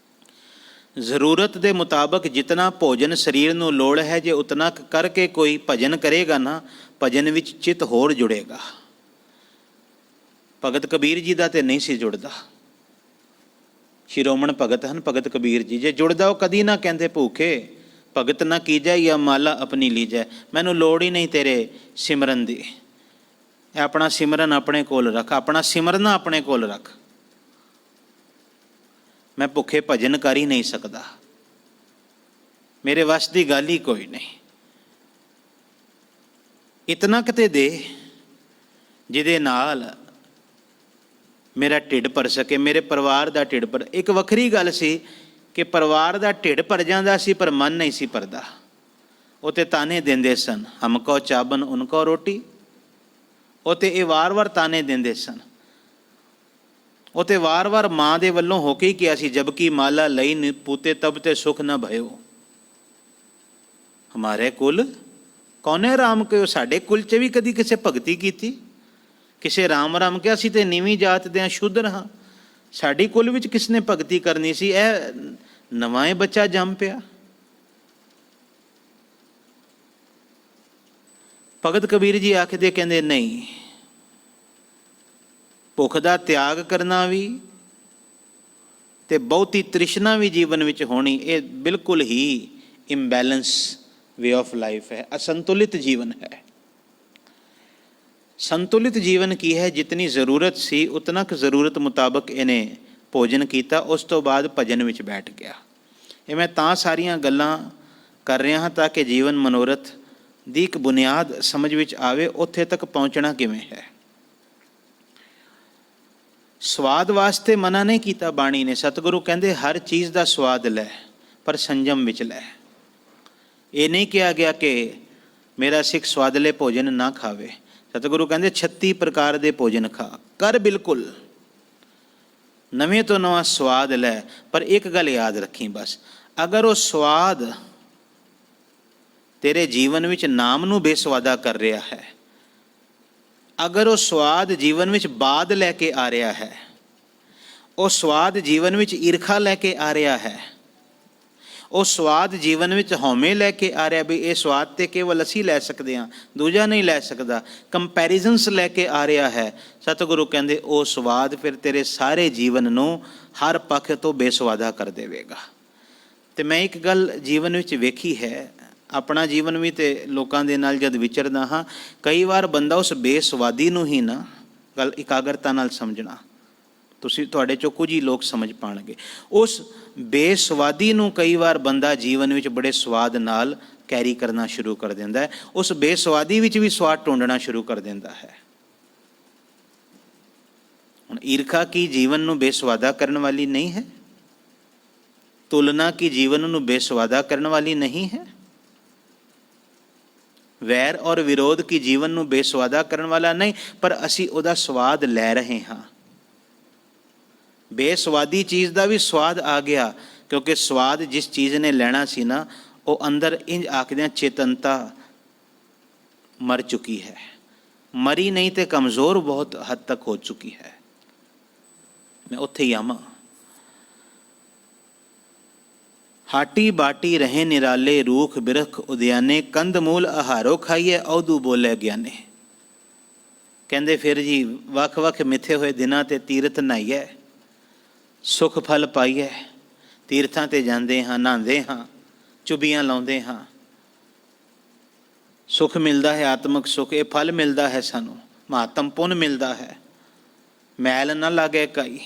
ਜ਼ਰੂਰਤ ਦੇ ਮੁਤਾਬਕ ਜਿਤਨਾ ਭੋਜਨ ਸਰੀਰ ਨੂੰ ਲੋੜ ਹੈ, ਜੇ ਉਤਨਾ ਕਰਕੇ ਕੋਈ ਭਜਨ ਕਰੇਗਾ ਨਾ, ਭਜਨ ਵਿੱਚ ਚਿੱਤ ਹੋਰ ਜੁੜੇਗਾ। ਭਗਤ ਕਬੀਰ ਜੀ ਦਾ ਤੇ ਨਹੀਂ ਸੀ ਜੁੜਦਾ। ਸ਼ਿਰੋਮਣ ਭਗਤ ਹਨ ਭਗਤ ਕਬੀਰ ਜੀ। ਜੇ ਜੁੜਦਾ ਉਹ ਕਦੀ ਨਾ ਕਹਿੰਦੇ ਭੂਖੇ, ਭਗਤ ਨਾ ਕੀਜੈ ਜਾਂ ਮਾਲਾ ਆਪਣੀ ਲੀਜੈ। ਮੈਨੂੰ ਲੋੜ ਹੀ ਨਹੀਂ ਤੇਰੇ ਸਿਮਰਨ ਦੀ। ਇਹ ਆਪਣਾ ਸਿਮਰਨ ਆਪਣੇ ਕੋਲ ਰੱਖ, ਆਪਣਾ ਸਿਮਰਨਾ ਆਪਣੇ ਕੋਲ ਰੱਖ। ਮੈਂ ਭੁੱਖੇ ਭਜਨ ਕਰ ਹੀ ਨਹੀਂ ਸਕਦਾ, ਮੇਰੇ ਵੱਸ ਦੀ ਗੱਲ ਹੀ ਕੋਈ ਨਹੀਂ। ਇਤਨਾ ਕਿਤੇ ਦੇ ਜਿਹਦੇ ਨਾਲ ਮੇਰਾ ਢਿੱਡ ਭਰ ਸਕੇ, ਮੇਰੇ ਪਰਿਵਾਰ ਦਾ ਢਿੱਡ ਭਰ। ਇੱਕ ਵੱਖਰੀ ਗੱਲ ਸੀ ਕਿ ਪਰਿਵਾਰ ਦਾ ਢਿੱਡ ਭਰ ਜਾਂਦਾ ਸੀ ਪਰ ਮਨ ਨਹੀਂ ਸੀ ਭਰਦਾ। ਉਹ ਤੇ ਤਾਨੇ ਦਿੰਦੇ ਸਨ, ਹਮਕੋ ਚਾਬਨ ਉਨਕੋ ਰੋਟੀ। ਉਹ ਤੇ ਇਹ ਵਾਰ-ਵਾਰ ਤਾਨੇ ਦਿੰਦੇ ਸਨ। ਉਹ ਤੇ ਵਾਰ-ਵਾਰ ਮਾਂ ਦੇ ਵੱਲੋਂ ਹੋ ਕੇ ਹੀ ਕਿਹਾ ਸੀ, ਜਬਕਿ ਮਾਲਾ ਲਈ ਨ ਪੂਤੇ ਤਬ ਤੇ ਸੁਖ ਨਾ ਭਇਓ। ਹਮਾਰੇ ਕੁਲ ਕੌਨੇ ਰਾਮ ਕੇ। ਸਾਡੇ ਕੁਲ 'ਚ ਵੀ ਕਦੀ ਕਿਸੇ ਭਗਤੀ ਕੀਤੀ, ਕਿਸੇ ਰਾਮ ਰਾਮ ਕਿਹਾ? ਅਸੀਂ ਤੇ ਨੀਵੀਂ ਜਾਤ ਦੇ ਹਾਂ, ਸ਼ੂਦਰ ਹਾਂ। ਸਾਡੀ ਕੁਲ ਵਿੱਚ ਕਿਸ ਨੇ ਭਗਤੀ ਕਰਨੀ ਸੀ? ਇਹ ਨਵਾਂ ਬੱਚਾ ਜੰਮ ਪਿਆ। ਭਗਤ ਕਬੀਰ ਜੀ ਆਖਦੇ, ਕਹਿੰਦੇ ਨਹੀਂ, ਭੁੱਖ ਦਾ ਤਿਆਗ ਕਰਨਾ ਵੀ ਤੇ ਬਹੁਤੀ ਤ੍ਰਿਸ਼ਨਾ ਵੀ ਜੀਵਨ ਵਿੱਚ ਹੋਣੀ, ਇਹ ਬਿਲਕੁਲ ਹੀ ਇੰਬੈਲੈਂਸ ਵੇ ਆਫ ਲਾਈਫ ਹੈ, ਅਸੰਤੁਲਿਤ ਜੀਵਨ ਹੈ। ਸੰਤੁਲਿਤ ਜੀਵਨ ਕੀ ਹੈ? ਜਿਤਨੀ ਜ਼ਰੂਰਤ ਸੀ ਉਤਨਾ ਕੁ ਜ਼ਰੂਰਤ ਮੁਤਾਬਕ ਇਹਨੇ ਭੋਜਨ ਕੀਤਾ, ਉਸ ਤੋਂ ਬਾਅਦ ਭਜਨ ਵਿੱਚ ਬੈਠ ਗਿਆ। ਇਹ ਮੈਂ ਤਾਂ ਸਾਰੀਆਂ ਗੱਲਾਂ ਕਰ ਰਿਹਾ ਹਾਂ ਤਾਂ ਕਿ ਜੀਵਨ ਮਨੋਰਥ ਦੀ ਇੱਕ ਬੁਨਿਆਦ ਸਮਝ ਵਿੱਚ ਆਵੇ, ਉੱਥੇ ਤੱਕ ਪਹੁੰਚਣਾ ਕਿਵੇਂ ਹੈ। ਸਵਾਦ ਵਾਸਤੇ ਮਨਾ ਨਹੀਂ ਕੀਤਾ ਬਾਣੀ ਨੇ। ਸਤਿਗੁਰੂ ਕਹਿੰਦੇ ਹਰ ਚੀਜ਼ ਦਾ ਸਵਾਦ ਲੈ, ਪਰ ਸੰਜਮ ਵਿੱਚ ਲੈ। ਇਹ ਨਹੀਂ ਕਿਹਾ ਗਿਆ ਕਿ ਮੇਰਾ ਸਿੱਖ ਸਵਾਦਲੇ ਭੋਜਨ ਨਾ ਖਾਵੇ। ਸਤਿਗੁਰੂ ਕਹਿੰਦੇ 36 ਪ੍ਰਕਾਰ ਦੇ ਭੋਜਨ ਖਾ ਕਰ, ਬਿਲਕੁਲ ਨਵੇਂ ਤੋਂ ਨਵਾਂ ਸਵਾਦ ਲੈ। ਪਰ ਇੱਕ ਗੱਲ ਯਾਦ ਰੱਖੀ ਬਸ, ਅਗਰ ਉਹ ਸਵਾਦ ਤੇਰੇ ਜੀਵਨ ਵਿੱਚ ਨਾਮ ਨੂੰ ਬੇਸਵਾਦਾ ਕਰ ਰਿਹਾ ਹੈ, ਅਗਰ ਉਹ ਸਵਾਦ ਜੀਵਨ ਵਿੱਚ ਬਾਦ ਲੈ ਕੇ ਆ ਰਿਹਾ ਹੈ, ਉਹ ਸਵਾਦ ਜੀਵਨ ਵਿੱਚ ਈਰਖਾ ਲੈ ਕੇ ਆ ਰਿਹਾ ਹੈ, ਉਹ ਸਵਾਦ ਜੀਵਨ ਵਿੱਚ ਹਉਮੈ ਲੈ ਕੇ ਆ ਰਿਹਾ ਵੀ ਇਹ ਸਵਾਦ ਤੇ ਕੇਵਲ ਅਸੀਂ ਲੈ ਸਕਦੇ ਹਾਂ, ਦੂਜਾ ਨਹੀਂ ਲੈ ਸਕਦਾ, ਕੰਪੈਰੀਜ਼ਨਸ ਲੈ ਕੇ ਆ ਰਿਹਾ ਹੈ, ਸਤਿਗੁਰੂ ਕਹਿੰਦੇ ਉਹ ਸਵਾਦ ਫਿਰ ਤੇਰੇ ਸਾਰੇ ਜੀਵਨ ਨੂੰ ਹਰ ਪੱਖ ਤੋਂ ਬੇਸਵਾਦਾ ਕਰ ਦੇਵੇਗਾ। ਤੇ ਮੈਂ ਇੱਕ ਗੱਲ ਜੀਵਨ ਵਿੱਚ ਵੇਖੀ ਹੈ, ਆਪਣਾ ਜੀਵਨ ਵੀ ਤੇ ਲੋਕਾਂ ਦੇ ਨਾਲ ਜਦ ਵਿਚਰਦਾ ਹਾਂ, ਕਈ ਵਾਰ ਬੰਦਾ ਉਸ ਬੇਸਵਾਦੀ ਨੂੰ ਹੀ ਨਾ, ਗੱਲ ਇਕਾਗਰਤਾ ਨਾਲ ਸਮਝਣਾ, ਤੁਸੀਂ ਤੁਹਾਡੇ ਚੋਂ ਕੁਝ ਹੀ ਲੋਕ ਸਮਝ ਪਾਣਗੇ, ਉਸ ਬੇਸਵਾਦੀ ਨੂੰ ਕਈ ਵਾਰ ਬੰਦਾ ਜੀਵਨ ਵਿੱਚ ਬੜੇ ਸਵਾਦ ਨਾਲ ਕੈਰੀ ਕਰਨਾ ਸ਼ੁਰੂ ਕਰ ਦਿੰਦਾ ਹੈ। ਉਸ ਬੇਸਵਾਦੀ ਵਿੱਚ ਵੀ ਸਵਾਦ ਢੂੰਡਣਾ ਸ਼ੁਰੂ ਕਰ ਦਿੰਦਾ ਹੈ। ਹੁਣ ਈਰਖਾ ਕੀ ਜੀਵਨ ਨੂੰ ਬੇਸਵਾਦਾ ਕਰਨ ਵਾਲੀ ਨਹੀਂ ਹੈ? ਤੁਲਨਾ ਕੀ ਜੀਵਨ ਨੂੰ ਬੇਸਵਾਦਾ ਕਰਨ ਵਾਲੀ ਨਹੀਂ ਹੈ? ਵੈਰ ਔਰ ਵਿਰੋਧ ਕੀ ਜੀਵਨ ਨੂੰ ਬੇਸਵਾਦਾ ਕਰਨ ਵਾਲਾ ਨਹੀਂ, ਪਰ ਅਸੀਂ ਉਹਦਾ ਸਵਾਦ ਲੈ ਰਹੇ ਹਾਂ। ਬੇਸਵਾਦੀ ਚੀਜ਼ ਦਾ ਵੀ ਸਵਾਦ ਆ ਗਿਆ, ਕਿਉਂਕਿ ਸਵਾਦ ਜਿਸ ਚੀਜ਼ ਨੇ ਲੈਣਾ ਸੀ ਨਾ, ਉਹ ਅੰਦਰ ਇੰਜ ਆਖਦਿਆਂ ਚੇਤਨਤਾ ਮਰ ਚੁੱਕੀ ਹੈ। ਮਰੀ ਨਹੀਂ ਤੇ ਕਮਜ਼ੋਰ ਬਹੁਤ ਹੱਦ ਤੱਕ ਹੋ ਚੁੱਕੀ ਹੈ। ਮੈਂ ਉੱਥੇ ਹੀ ਆਵਾਂ। ਹਾਟੀ ਬਾਟੀ ਰਹੇ ਨਿਰਾਲੇ, ਰੂਖ ਬਿਰਖ ਉਦਿਆਨੇ, ਕੰਦ ਮੂਲ ਆਹਾਰੋ ਖਾਈਏ, ਔਦੂ ਬੋਲੇ ਗਿਆਨੇ। ਕਹਿੰਦੇ ਫਿਰ ਜੀ ਵੱਖ ਵੱਖ ਮਿੱਥੇ ਹੋਏ ਦਿਨਾਂ ਤੇ ਤੀਰਥ ਨਹਾਈਏ, ਸੁਖ ਫਲ ਪਾਈਏ। ਤੀਰਥਾਂ ਤੇ ਜਾਂਦੇ ਹਾਂ, ਨਹਾਉਂਦੇ ਹਾਂ, ਚੁਬੀਆਂ ਲਾਉਂਦੇ ਹਾਂ, ਸੁਖ ਮਿਲਦਾ ਹੈ, ਆਤਮਿਕ ਸੁਖ। ਇਹ ਫਲ ਮਿਲਦਾ ਹੈ ਸਾਨੂੰ, ਮਹਾਤਮ ਪੁੰਨ ਮਿਲਦਾ ਹੈ। ਮੈਲ ਨਾ ਲਾਗੇ ਕਾਈ,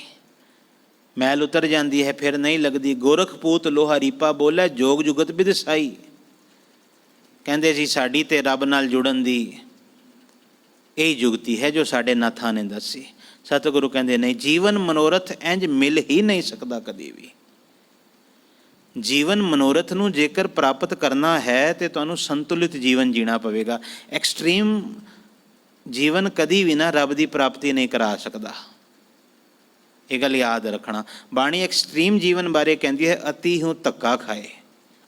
ਮੈਲ ਉਤਰ ਜਾਂਦੀ ਹੈ ਫਿਰ ਨਹੀਂ ਲੱਗਦੀ। ਗੋਰਖ ਪੂਤ ਲੋਹਾ ਰੀਪਾ ਬੋਲੇ, ਜੋਗ ਜੁਗਤ ਬਿਦ ਸਾਈ। ਕਹਿੰਦੇ ਸੀ ਸਾਡੀ ਤੇ ਰੱਬ ਨਾਲ ਜੁੜਨ ਦੀ ਇਹ ਜੁਗਤੀ ਹੈ ਜੋ ਸਾਡੇ ਨਾਥਾਂ ਨੇ ਦੱਸੀ। ਸਤਿਗੁਰੂ ਕਹਿੰਦੇ ਨਹੀਂ, ਜੀਵਨ ਮਨੋਰਥ ਇੰਝ ਮਿਲ ਹੀ ਨਹੀਂ ਸਕਦਾ ਕਦੇ ਵੀ। ਜੀਵਨ ਮਨੋਰਥ ਨੂੰ ਜੇਕਰ ਪ੍ਰਾਪਤ ਕਰਨਾ ਹੈ ਤੇ ਤੁਹਾਨੂੰ ਸੰਤੁਲਿਤ ਜੀਵਨ ਜੀਣਾ ਪਵੇਗਾ। ਐਕਸਟ੍ਰੀਮ ਜੀਵਨ ਕਦੀ ਵੀ ਨਾ ਰੱਬ ਦੀ ਪ੍ਰਾਪਤੀ ਨਹੀਂ ਕਰਾ ਸਕਦਾ, ਇਹ ਗੱਲ ਯਾਦ ਰੱਖਣਾ। ਬਾਣੀ ਐਕਸਟ੍ਰੀਮ ਜੀਵਨ ਬਾਰੇ ਕਹਿੰਦੀ ਹੈ, ਅਤੀ ਹੂੰ ਧੱਕਾ ਖਾਏ।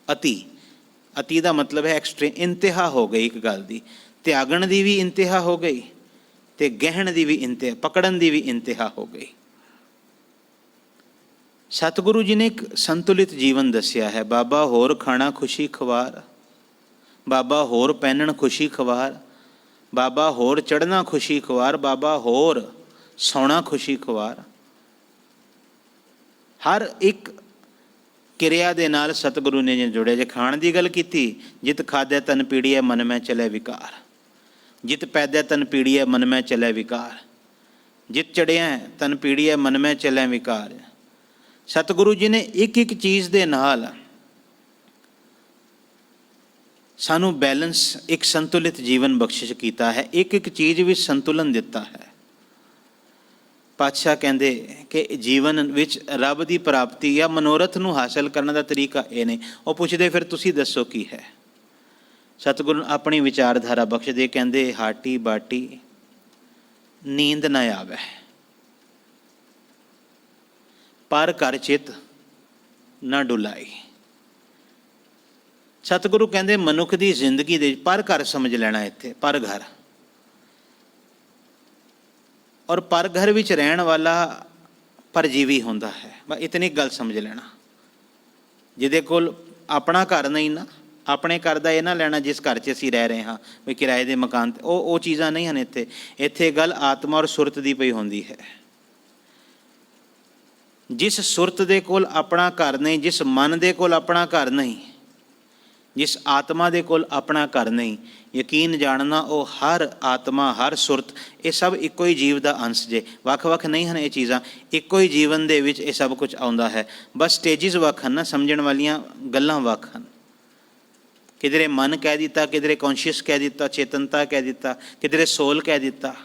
ਅਤੀ ਦਾ ਮਤਲਬ ਹੈ ਐਕਸਟ੍ਰੀਮ, ਇੰਤਹਾ ਹੋ ਗਈ ਇੱਕ ਗੱਲ ਦੀ। ਤਿਆਗਣ ਦੀ ਵੀ ਇੰਤਹਾ ਹੋ ਗਈ ਤੇ ਗਹਿਣ ਦੀ ਵੀ ਇੰਤਹਾ, ਪਕੜਨ ਦੀ ਵੀ ਇੰਤਹਾ ਹੋ ਗਈ। ਸਤਿਗੁਰੂ ਜੀ ਨੇ ਇੱਕ ਸੰਤੁਲਿਤ ਜੀਵਨ ਦੱਸਿਆ ਹੈ। ਬਾਬਾ ਹੋਰ ਖਾਣਾ ਖੁਸ਼ੀ ਖਵਾਰ, ਬਾਬਾ ਹੋਰ ਪਹਿਨਣ ਖੁਸ਼ੀ ਖਵਾਰ, ਬਾਬਾ ਹੋਰ ਚੜ੍ਹਨਾ ਖੁਸ਼ੀ ਖਵਾਰ, ਬਾਬਾ ਹੋਰ ਸੌਣਾ ਖੁਸ਼ੀ ਖਵਾਰ। ਹਰ ਇੱਕ ਕਿਰਿਆ ਦੇ ਨਾਲ ਸਤਿਗੁਰੂ ਨੇ ਜੁੜਿਆ। ਜੇ ਖਾਣ ਦੀ ਗੱਲ ਕੀਤੀ, ਜਿਤ ਖਾਧੈ ਤਨ ਪੀੜੀਐ ਮਨ ਮੈਂ ਚਲੇ ਵਿਕਾਰ, ਜਿਤ ਪੈਦੈ ਤਨ ਪੀੜੀਐ ਮਨ ਮੈਂ ਚਲੇ ਵਿਕਾਰ, ਜਿਤ ਚੜਿਆ ਤਨ ਪੀੜੀਐ ਮਨ ਮੈਂ ਚਲੇ ਵਿਕਾਰ। ਸਤਿਗੁਰੂ ਜੀ ਨੇ ਇੱਕ ਇੱਕ ਚੀਜ਼ ਦੇ ਨਾਲ ਸਾਨੂੰ ਬੈਲੈਂਸ, ਇੱਕ ਸੰਤੁਲਿਤ ਜੀਵਨ ਬਖਸ਼ਿਸ਼ ਕੀਤਾ ਹੈ। ਇੱਕ ਇੱਕ ਚੀਜ਼ ਵਿੱਚ ਸੰਤੁਲਨ ਦਿੱਤਾ ਹੈ। ਪਾਤਸ਼ਾਹ ਕਹਿੰਦੇ ਕਿ ਜੀਵਨ ਵਿੱਚ ਰੱਬ ਦੀ ਪ੍ਰਾਪਤੀ ਜਾਂ ਮਨੋਰਥ ਨੂੰ ਹਾਸਲ ਕਰਨ ਦਾ ਤਰੀਕਾ ਇਹ ਨਹੀਂ। ਉਹ ਪੁੱਛਦੇ ਫਿਰ ਤੁਸੀਂ ਦੱਸੋ ਕੀ ਹੈ। ਸਤਿਗੁਰੂ ਆਪਣੀ ਵਿਚਾਰਧਾਰਾ ਬਖਸ਼ਦੇ, ਕਹਿੰਦੇ ਹਾਟੀ ਬਾਟੀ ਨੀਂਦ ਨਾ ਆਵੇ, ਪਰ ਘਰ ਚਿਤ ਨਾ ਡੁਲਾਈ। ਸਤਿਗੁਰੂ ਕਹਿੰਦੇ ਮਨੁੱਖ ਦੀ ਜ਼ਿੰਦਗੀ ਦੇ ਪਰ ਘਰ ਸਮਝ ਲੈਣਾ, ਇੱਥੇ ਪਰ ਘਰ, ਔਰ ਪਰ ਘਰ ਵਿੱਚ ਰਹਿਣ ਵਾਲਾ ਪਰਜੀਵੀ ਹੁੰਦਾ ਹੈ। ਬਸ ਇਤਨੀ ਗੱਲ ਸਮਝ ਲੈਣਾ। ਜਿਹਦੇ ਕੋਲ ਆਪਣਾ ਘਰ ਨਹੀਂ ਨਾ, ਆਪਣੇ ਘਰ ਦਾ ਇਹ ਨਾ ਲੈਣਾ ਜਿਸ ਘਰ 'ਚ ਅਸੀਂ ਰਹਿ ਰਹੇ ਹਾਂ ਵੀ ਕਿਰਾਏ ਦੇ ਮਕਾਨ 'ਤੇ, ਉਹ ਚੀਜ਼ਾਂ ਨਹੀਂ ਹਨ ਇੱਥੇ। ਇੱਥੇ ਗੱਲ ਆਤਮਾ ਔਰ ਸੁਰਤ ਦੀ ਪਈ ਹੁੰਦੀ ਹੈ। ਜਿਸ ਸੁਰਤ ਦੇ ਕੋਲ ਆਪਣਾ ਘਰ ਨਹੀਂ, ਜਿਸ ਮਨ ਦੇ ਕੋਲ ਆਪਣਾ ਘਰ ਨਹੀਂ, ਜਿਸ ਆਤਮਾ ਦੇ ਕੋਲ ਆਪਣਾ ਘਰ ਨਹੀਂ, ਯਕੀਨ ਜਾਣਨਾ ਉਹ ਹਰ ਆਤਮਾ, ਹਰ ਸੁਰਤ, ਇਹ ਸਭ ਇੱਕੋ ਹੀ ਜੀਵ ਦਾ ਅੰਸ਼ ਜੇ, ਵੱਖ ਵੱਖ ਨਹੀਂ ਹਨ ਇਹ ਚੀਜ਼ਾਂ। ਇੱਕੋ ਹੀ ਜੀਵਨ ਦੇ ਵਿੱਚ ਇਹ ਸਭ ਕੁਝ ਆਉਂਦਾ ਹੈ। ਬਸ ਸਟੇਜਿਸ ਵੱਖ ਹਨ ਨਾ, ਸਮਝਣ ਵਾਲੀਆਂ ਗੱਲਾਂ ਵੱਖ ਹਨ। ਕਿਧਰੇ ਮਨ ਕਹਿ ਦਿੱਤਾ, ਕਿਧਰੇ ਕੌਨਸ਼ੀਅਸ ਕਹਿ ਦਿੱਤਾ, ਚੇਤਨਤਾ ਕਹਿ ਦਿੱਤਾ, ਕਿਧਰੇ ਸੋਲ ਕਹਿ ਦਿੱਤਾ,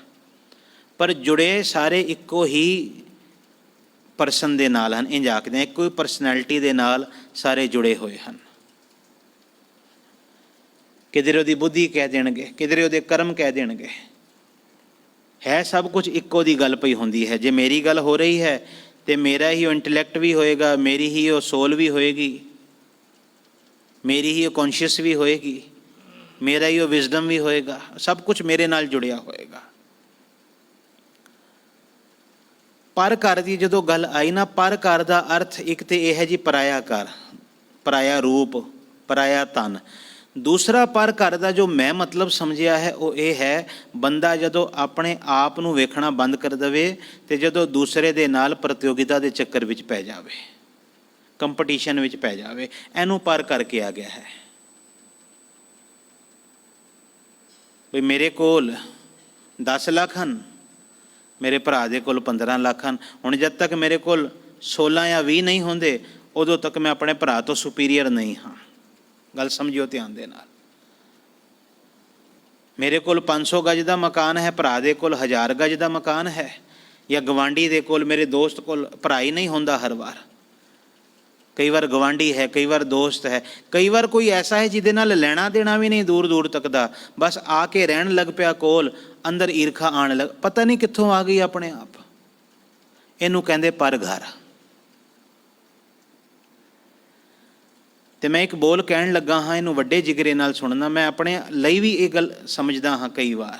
ਪਰ ਜੁੜੇ ਸਾਰੇ ਇੱਕੋ ਹੀ ਪਰਸਨ ਦੇ ਨਾਲ ਹਨ। ਇੰਝ ਆਖਦੇ ਇੱਕੋ ਹੀ ਪਰਸਨੈਲਿਟੀ ਦੇ ਨਾਲ ਸਾਰੇ ਜੁੜੇ ਹੋਏ ਹਨ। ਕਿਧਰੇ ਉਹਦੀ ਬੁੱਧੀ ਕਹਿ ਦੇਣਗੇ, ਕਿਧਰੇ ਉਹਦੇ ਕਰਮ ਕਹਿ ਦੇਣਗੇ, ਹੈ ਸਭ ਕੁਝ ਇੱਕੋ ਦੀ ਗੱਲ ਪਈ ਹੁੰਦੀ ਹੈ। ਜੇ ਮੇਰੀ ਗੱਲ ਹੋ ਰਹੀ ਹੈ ਤੇ ਮੇਰਾ ਹੀ ਉਹ ਇੰਟੈਲੈਕਟ ਵੀ ਹੋਏਗਾ, ਮੇਰੀ ਹੀ ਉਹ ਸੋਲ ਵੀ ਹੋਏਗੀ, ਮੇਰੀ ਹੀ ਉਹ ਕੌਨਸ਼ੀਅਸ ਵੀ ਹੋਏਗੀ, ਮੇਰਾ ਹੀ ਉਹ ਵਿਜ਼ਡਮ ਵੀ ਹੋਏਗਾ, ਸਭ ਕੁਝ ਮੇਰੇ ਨਾਲ ਜੁੜਿਆ ਹੋਏਗਾ। ਪਰ ਘਰ ਦੀ ਜਦੋਂ ਗੱਲ ਆਈ ਨਾ, ਪਰ ਘਰ ਦਾ ਅਰਥ ਇੱਕ ਤੇ ਇਹ ਹੈ ਜੀ ਪਰਾਇਆ ਘਰ, ਪਰਾਇਆ ਰੂਪ, ਪਰਾਇਆ ਤਨ। ਦੂਸਰਾ ਪਰ ਘਰ ਦਾ ਜੋ ਮੈਂ ਮਤਲਬ ਸਮਝਿਆ ਹੈ ਉਹ ਇਹ ਹੈ, ਬੰਦਾ ਜਦੋਂ ਆਪਣੇ ਆਪ ਨੂੰ ਵੇਖਣਾ ਬੰਦ ਕਰ ਦੇਵੇ ਤੇ ਜਦੋਂ ਦੂਸਰੇ ਦੇ ਨਾਲ ਪ੍ਰਤੀਯੋਗਿਤਾ ਦੇ ਚੱਕਰ ਵਿੱਚ ਪੈ ਜਾਵੇ, ਕੰਪੀਟੀਸ਼ਨ ਵਿੱਚ ਪੈ ਜਾਵੇ, ਇਹਨੂੰ ਪਰ ਘਰ ਕਿਹਾ ਗਿਆ ਹੈ। ਵੀ ਮੇਰੇ ਕੋਲ 10 ਲੱਖ ਹਨ, ਮੇਰੇ ਭਰਾ ਦੇ ਕੋਲ 15 ਲੱਖ ਹਨ। ਹੁਣ ਜਦ ਤੱਕ ਮੇਰੇ ਕੋਲ 16 ਜਾਂ 20 ਨਹੀਂ ਹੁੰਦੇ, ਉਦੋਂ ਤੱਕ ਮੈਂ ਆਪਣੇ ਭਰਾ ਤੋਂ ਸੁਪੀਰੀਅਰ ਨਹੀਂ ਹਾਂ। ਗੱਲ ਸਮਝਿਓ ਧਿਆਨ ਦੇ ਨਾਲ। ਮੇਰੇ ਕੋਲ 500 ਗਜ ਦਾ ਮਕਾਨ ਹੈ, ਭਰਾ ਦੇ ਕੋਲ 1000 ਗਜ ਦਾ ਮਕਾਨ ਹੈ, ਜਾਂ ਗਵਾਂਢੀ ਦੇ ਕੋਲ, ਮੇਰੇ ਦੋਸਤ ਕੋਲ, ਭਰਾ ਹੀ ਨਹੀਂ ਹੁੰਦਾ ਹਰ ਵਾਰ। ਕਈ ਵਾਰ ਗਵਾਂਢੀ ਹੈ, ਕਈ ਵਾਰ ਦੋਸਤ ਹੈ, ਕਈ ਵਾਰ ਕੋਈ ਐਸਾ ਹੈ ਜਿਹਦੇ ਨਾਲ ਲੈਣਾ ਦੇਣਾ ਵੀ ਨਹੀਂ ਦੂਰ ਦੂਰ ਤੱਕ ਦਾ, ਬਸ ਆ ਕੇ ਰਹਿਣ ਲੱਗ ਪਿਆ ਕੋਲ, ਅੰਦਰ ਈਰਖਾ ਆਉਣ ਲੱਗ, ਪਤਾ ਨਹੀਂ ਕਿੱਥੋਂ ਆ ਗਈ ਆਪਣੇ ਆਪ। ਇਹਨੂੰ ਕਹਿੰਦੇ ਪਰ ਘਰ। ਤੇ ਮੈਂ ਇੱਕ ਬੋਲ ਕਹਿਣ ਲੱਗਾ ਹਾਂ, ਇਹਨੂੰ ਵੱਡੇ ਜਿਗਰੇ ਨਾਲ ਸੁਣਨਾ। ਮੈਂ ਆਪਣੇ ਲਈ ਵੀ ਇਹ ਗੱਲ ਸਮਝਦਾ ਹਾਂ ਕਈ ਵਾਰ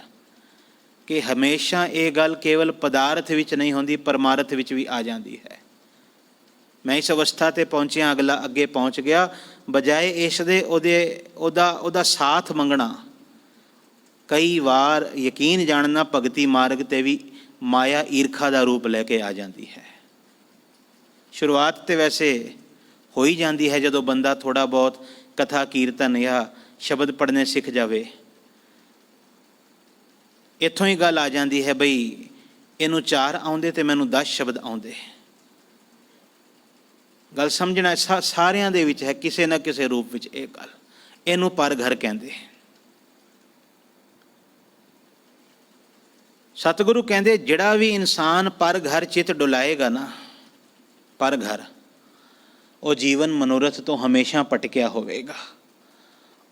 ਕਿ ਹਮੇਸ਼ਾ ਇਹ ਗੱਲ ਕੇਵਲ ਪਦਾਰਥ ਵਿੱਚ ਨਹੀਂ ਹੁੰਦੀ, ਪਰਮਾਰਥ ਵਿੱਚ ਵੀ ਆ ਜਾਂਦੀ ਹੈ। ਮੈਂ ਇਸ ਅਵਸਥਾ 'ਤੇ ਪਹੁੰਚਿਆ, ਅਗਲਾ ਅੱਗੇ ਪਹੁੰਚ ਗਿਆ, ਬਜਾਏ ਇਸ ਦੇ ਉਹਦਾ ਸਾਥ ਮੰਗਣਾ। ਕਈ ਵਾਰ ਯਕੀਨ ਜਾਣਨਾ, ਭਗਤੀ ਮਾਰਗ 'ਤੇ ਵੀ ਮਾਇਆ ਈਰਖਾ ਦਾ ਰੂਪ ਲੈ ਕੇ ਆ ਜਾਂਦੀ ਹੈ। ਸ਼ੁਰੂਆਤ ਤੇ ਵੈਸੇ ਹੋ ਹੀ ਜਾਂਦੀ ਹੈ ਜਦੋਂ ਬੰਦਾ ਥੋੜ੍ਹਾ ਬਹੁਤ ਕਥਾ ਕੀਰਤਨ ਜਾਂ ਸ਼ਬਦ ਪੜ੍ਹਨੇ ਸਿੱਖ ਜਾਵੇ। ਇੱਥੋਂ ਹੀ ਗੱਲ ਆ ਜਾਂਦੀ ਹੈ ਬਈ ਇਹਨੂੰ 4 ਆਉਂਦੇ ਤੇ ਮੈਨੂੰ 10 ਸ਼ਬਦ ਆਉਂਦੇ। ਗੱਲ ਸਮਝਣਾ ਸਾਰਿਆਂ ਦੇ ਵਿੱਚ ਹੈ ਕਿਸੇ ਨਾ ਕਿਸੇ ਰੂਪ ਵਿੱਚ ਇਹ ਗੱਲ। ਇਹਨੂੰ ਪਰ ਘਰ ਕਹਿੰਦੇ। ਸਤਿਗੁਰੂ ਕਹਿੰਦੇ ਜਿਹੜਾ ਵੀ ਇਨਸਾਨ ਪਰ ਘਰ ਚਿੱਤ ਡੁਲਾਏਗਾ ਨਾ, ਪਰ ਘਰ, ਉਹ ਜੀਵਨ ਮਨੋਰਥ ਤੋਂ ਹਮੇਸ਼ਾ ਭਟਕਿਆ ਹੋਵੇਗਾ।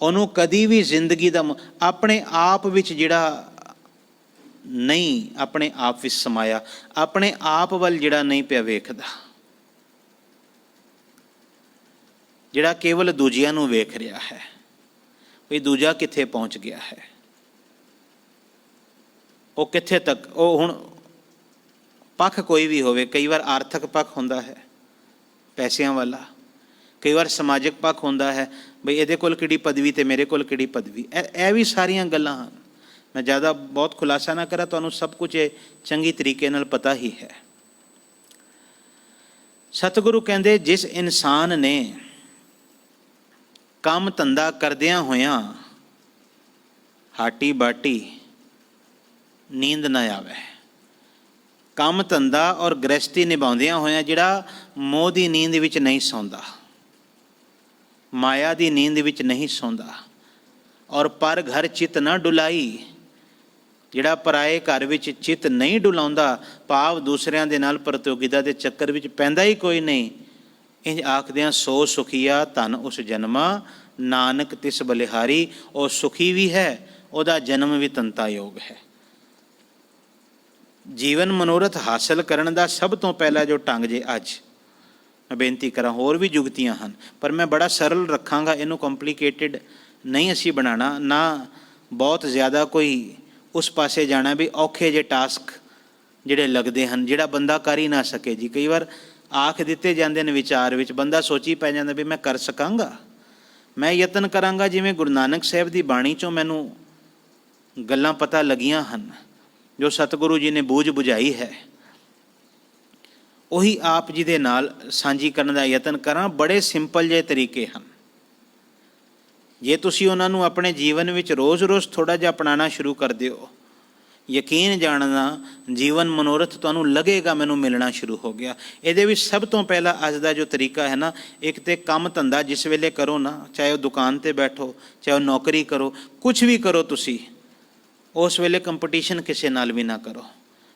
ਉਹਨੂੰ ਕਦੀ ਵੀ ਜ਼ਿੰਦਗੀ ਦਾ ਆਪਣੇ ਆਪ ਵਿੱਚ ਜਿਹੜਾ ਨਹੀਂ, ਆਪਣੇ ਆਪ ਵਿੱਚ ਸਮਾਇਆ, ਆਪਣੇ ਆਪ ਵੱਲ ਜਿਹੜਾ ਨਹੀਂ ਪਿਆ ਵੇਖਦਾ, ਜਿਹੜਾ ਕੇਵਲ ਦੂਜਿਆਂ ਨੂੰ ਵੇਖ ਰਿਹਾ ਹੈ ਵੀ ਦੂਜਾ ਕਿੱਥੇ ਪਹੁੰਚ ਗਿਆ ਹੈ, ਉਹ ਕਿੱਥੇ ਤੱਕ। ਉਹ ਹੁਣ ਪੱਖ ਕੋਈ ਵੀ ਹੋਵੇ, ਕਈ ਵਾਰ ਆਰਥਿਕ ਪੱਖ ਹੁੰਦਾ ਹੈ ਪੈਸਿਆਂ ਵਾਲਾ, ਕਈ ਵਾਰ ਸਮਾਜਿਕ ਪੱਖ ਹੁੰਦਾ ਹੈ ਬਈ ਇਹਦੇ ਕੋਲ ਕਿਹੜੀ ਪਦਵੀ ਤੇ ਮੇਰੇ ਕੋਲ ਕਿਹੜੀ ਪਦਵੀ। ਇਹ ਵੀ ਸਾਰੀਆਂ ਗੱਲਾਂ ਹਨ। ਮੈਂ ਜ਼ਿਆਦਾ ਬਹੁਤ ਖੁਲਾਸਾ ਨਾ ਕਰਾਂ, ਤੁਹਾਨੂੰ ਸਭ ਕੁਝ ਇਹ ਚੰਗੀ ਤਰੀਕੇ ਨਾਲ ਪਤਾ ਹੀ ਹੈ। ਸਤਿਗੁਰੂ ਕਹਿੰਦੇ ਜਿਸ ਇਨਸਾਨ ਨੇ ਕੰਮ ਧੰਦਾ ਕਰਦਿਆਂ ਹੋਇਆਂ ਹਾਟੀ ਬਾਟੀ ਨੀਂਦ ਨਾ ਆਵੇ, ਕੰਮ ਧੰਦਾ ਔਰ ਗ੍ਰਸਤੀ ਨਿਭਾਉਂਦਿਆਂ ਹੋਇਆਂ ਜਿਹੜਾ ਮੋਹ ਦੀ ਨੀਂਦ ਵਿੱਚ ਨਹੀਂ ਸੌਂਦਾ, ਮਾਇਆ ਦੀ ਨੀਂਦ ਵਿੱਚ ਨਹੀਂ ਸੌਂਦਾ, ਔਰ ਪਰ ਘਰ ਚਿੱਤ ਨਾ ਡੁਲਾਈ, ਜਿਹੜਾ ਪਰਾਏ ਘਰ ਵਿੱਚ ਚਿੱਤ ਨਹੀਂ ਡੁਲਾਉਂਦਾ, ਭਾਵ ਦੂਸਰਿਆਂ ਦੇ ਨਾਲ ਪ੍ਰਤੀਯੋਗਿਤਾ ਦੇ ਚੱਕਰ ਵਿੱਚ ਪੈਂਦਾ ਹੀ ਕੋਈ ਨਹੀਂ, ਇੰਝ ਆਖਦਿਆਂ ਸੋ ਸੁਖੀਆ ਧਨ ਉਸ ਜਨਮਾ, ਨਾਨਕ ਤਿਸ ਬਲਿਹਾਰੀ। ਉਹ ਸੁਖੀ ਵੀ ਹੈ, ਉਹਦਾ ਜਨਮ ਵੀ ਤੰਤਾ ਯੋਗ ਹੈ। ਜੀਵਨ ਮਨੋਰਥ ਹਾਸਲ ਕਰਨ ਦਾ ਸਭ ਤੋਂ ਪਹਿਲਾ ਜੋ ਢੰਗ ਜੇ ਅੱਜ ਮੈਂ ਬੇਨਤੀ ਕਰਾਂ, ਹੋਰ ਵੀ ਜੁਗਤੀਆਂ ਹਨ ਪਰ ਮੈਂ ਬੜਾ ਸਰਲ ਰੱਖਾਂਗਾ, ਇਹਨੂੰ ਕੰਪਲੀਕੇਟਿਡ ਨਹੀਂ ਅਸੀਂ ਬਣਾਉਣਾ, ਨਾ ਬਹੁਤ ਜ਼ਿਆਦਾ ਕੋਈ ਉਸ ਪਾਸੇ ਜਾਣਾ ਵੀ ਔਖੇ ਜਿਹੇ ਟਾਸਕ ਜਿਹੜੇ ਲੱਗਦੇ ਹਨ ਜਿਹੜਾ ਬੰਦਾ ਕਰ ਹੀ ਨਾ ਸਕੇ। ਜੀ ਕਈ ਵਾਰ ਆਖ ਦਿੱਤੇ ਜਾਂਦੇ ਨੇ ਵਿਚਾਰ ਵਿੱਚ, ਬੰਦਾ ਸੋਚੀ ਪੈ ਜਾਂਦਾ ਵੀ ਮੈਂ ਕਰ ਸਕਾਂਗਾ, ਮੈਂ ਯਤਨ ਕਰਾਂਗਾ। ਜਿਵੇਂ ਗੁਰੂ ਨਾਨਕ ਸਾਹਿਬ ਦੀ ਬਾਣੀ 'ਚੋਂ ਮੈਨੂੰ ਗੱਲਾਂ ਪਤਾ ਲੱਗੀਆਂ ਹਨ ਜੋ ਸਤਿਗੁਰੂ ਜੀ ਨੇ ਬੂਝ ਬੁਝਾਈ ਹੈ, ਉਹੀ ਆਪ ਜੀ ਦੇ ਨਾਲ ਸਾਂਝੀ ਕਰਨ ਦਾ ਯਤਨ ਕਰਾਂ। ਬੜੇ ਸਿੰਪਲ ਜਿਹੇ ਤਰੀਕੇ ਹਨ, ਜੇ ਤੁਸੀਂ ਉਹਨਾਂ ਨੂੰ ਆਪਣੇ ਜੀਵਨ ਵਿੱਚ ਰੋਜ਼-ਰੋਜ਼ ਥੋੜ੍ਹਾ ਜਿਹਾ ਅਪਣਾਉਣਾ ਸ਼ੁਰੂ ਕਰ ਦਿਓ, ਯਕੀਨ ਜਾਣਨਾ ਜੀਵਨ ਮਨੋਰਥ ਤੁਹਾਨੂੰ ਲੱਗੇਗਾ ਮੈਨੂੰ ਮਿਲਣਾ ਸ਼ੁਰੂ ਹੋ ਗਿਆ। ਇਹਦੇ ਵਿੱਚ ਸਭ ਤੋਂ ਪਹਿਲਾਂ ਅੱਜ ਦਾ ਜੋ ਤਰੀਕਾ ਹੈ ਨਾ, ਇੱਕ ਤਾਂ ਕੰਮ ਧੰਦਾ ਜਿਸ ਵੇਲੇ ਕਰੋ ਨਾ, ਚਾਹੇ ਉਹ ਦੁਕਾਨ 'ਤੇ ਬੈਠੋ, ਚਾਹੇ ਉਹ ਨੌਕਰੀ ਕਰੋ, ਕੁਛ ਵੀ ਕਰੋ ਤੁਸੀਂ, ਉਸ ਵੇਲੇ ਕੰਪੀਟੀਸ਼ਨ ਕਿਸੇ ਨਾਲ ਵੀ ਨਾ ਕਰੋ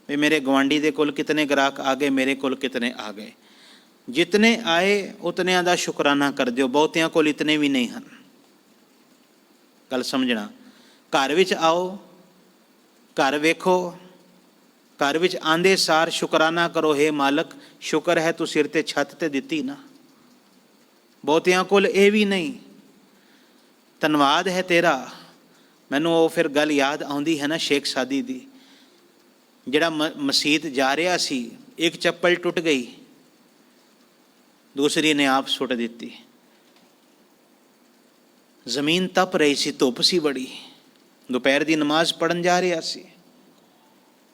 ਵੀ ਮੇਰੇ ਗਵਾਂਢੀ ਦੇ ਕੋਲ ਕਿਤਨੇ ਗ੍ਰਾਹਕ ਆ ਗਏ, ਮੇਰੇ ਕੋਲ ਕਿਤਨੇ ਆ ਗਏ। ਜਿਤਨੇ ਆਏ ਉਤਨਿਆਂ ਦਾ ਸ਼ੁਕਰਾਨਾ ਕਰ ਦਿਓ, ਬਹੁਤਿਆਂ ਕੋਲ ਇਤਨੇ ਵੀ ਨਹੀਂ ਹਨ। ਗੱਲ ਸਮਝਣਾ, ਘਰ ਵਿੱਚ ਆਓ, ਘਰ ਵੇਖੋ, ਘਰ ਵਿੱਚ ਆਂਦੇ ਸਾਰ ਸ਼ੁਕਰਾਨਾ ਕਰੋ, ਹੇ ਮਾਲਕ ਸ਼ੁਕਰ ਹੈ ਤੂੰ ਸਿਰ 'ਤੇ ਛੱਤ 'ਤੇ ਦਿੱਤੀ ਨਾ। ਬਹੁਤਿਆਂ ਕੋਲ ਇਹ ਵੀ ਨਹੀਂ, ਧੰਨਵਾਦ ਹੈ ਤੇਰਾ। ਮੈਨੂੰ ਉਹ ਫਿਰ ਗੱਲ ਯਾਦ ਆਉਂਦੀ ਹੈ ਨਾ ਸ਼ੇਖ ਸਾਦੀ ਦੀ, ਜਿਹੜਾ ਮਸੀਤ ਜਾ ਰਿਹਾ ਸੀ, ਇੱਕ ਚੱਪਲ ਟੁੱਟ ਗਈ, ਦੂਸਰੀ ਨੇ ਆਪ ਸੁੱਟ ਦਿੱਤੀ, ਜ਼ਮੀਨ ਤਪ ਰਹੀ ਸੀ, ਧੁੱਪ ਸੀ ਬੜੀ, ਦੁਪਹਿਰ ਦੀ ਨਮਾਜ਼ ਪੜ੍ਹਨ ਜਾ ਰਿਹਾ ਸੀ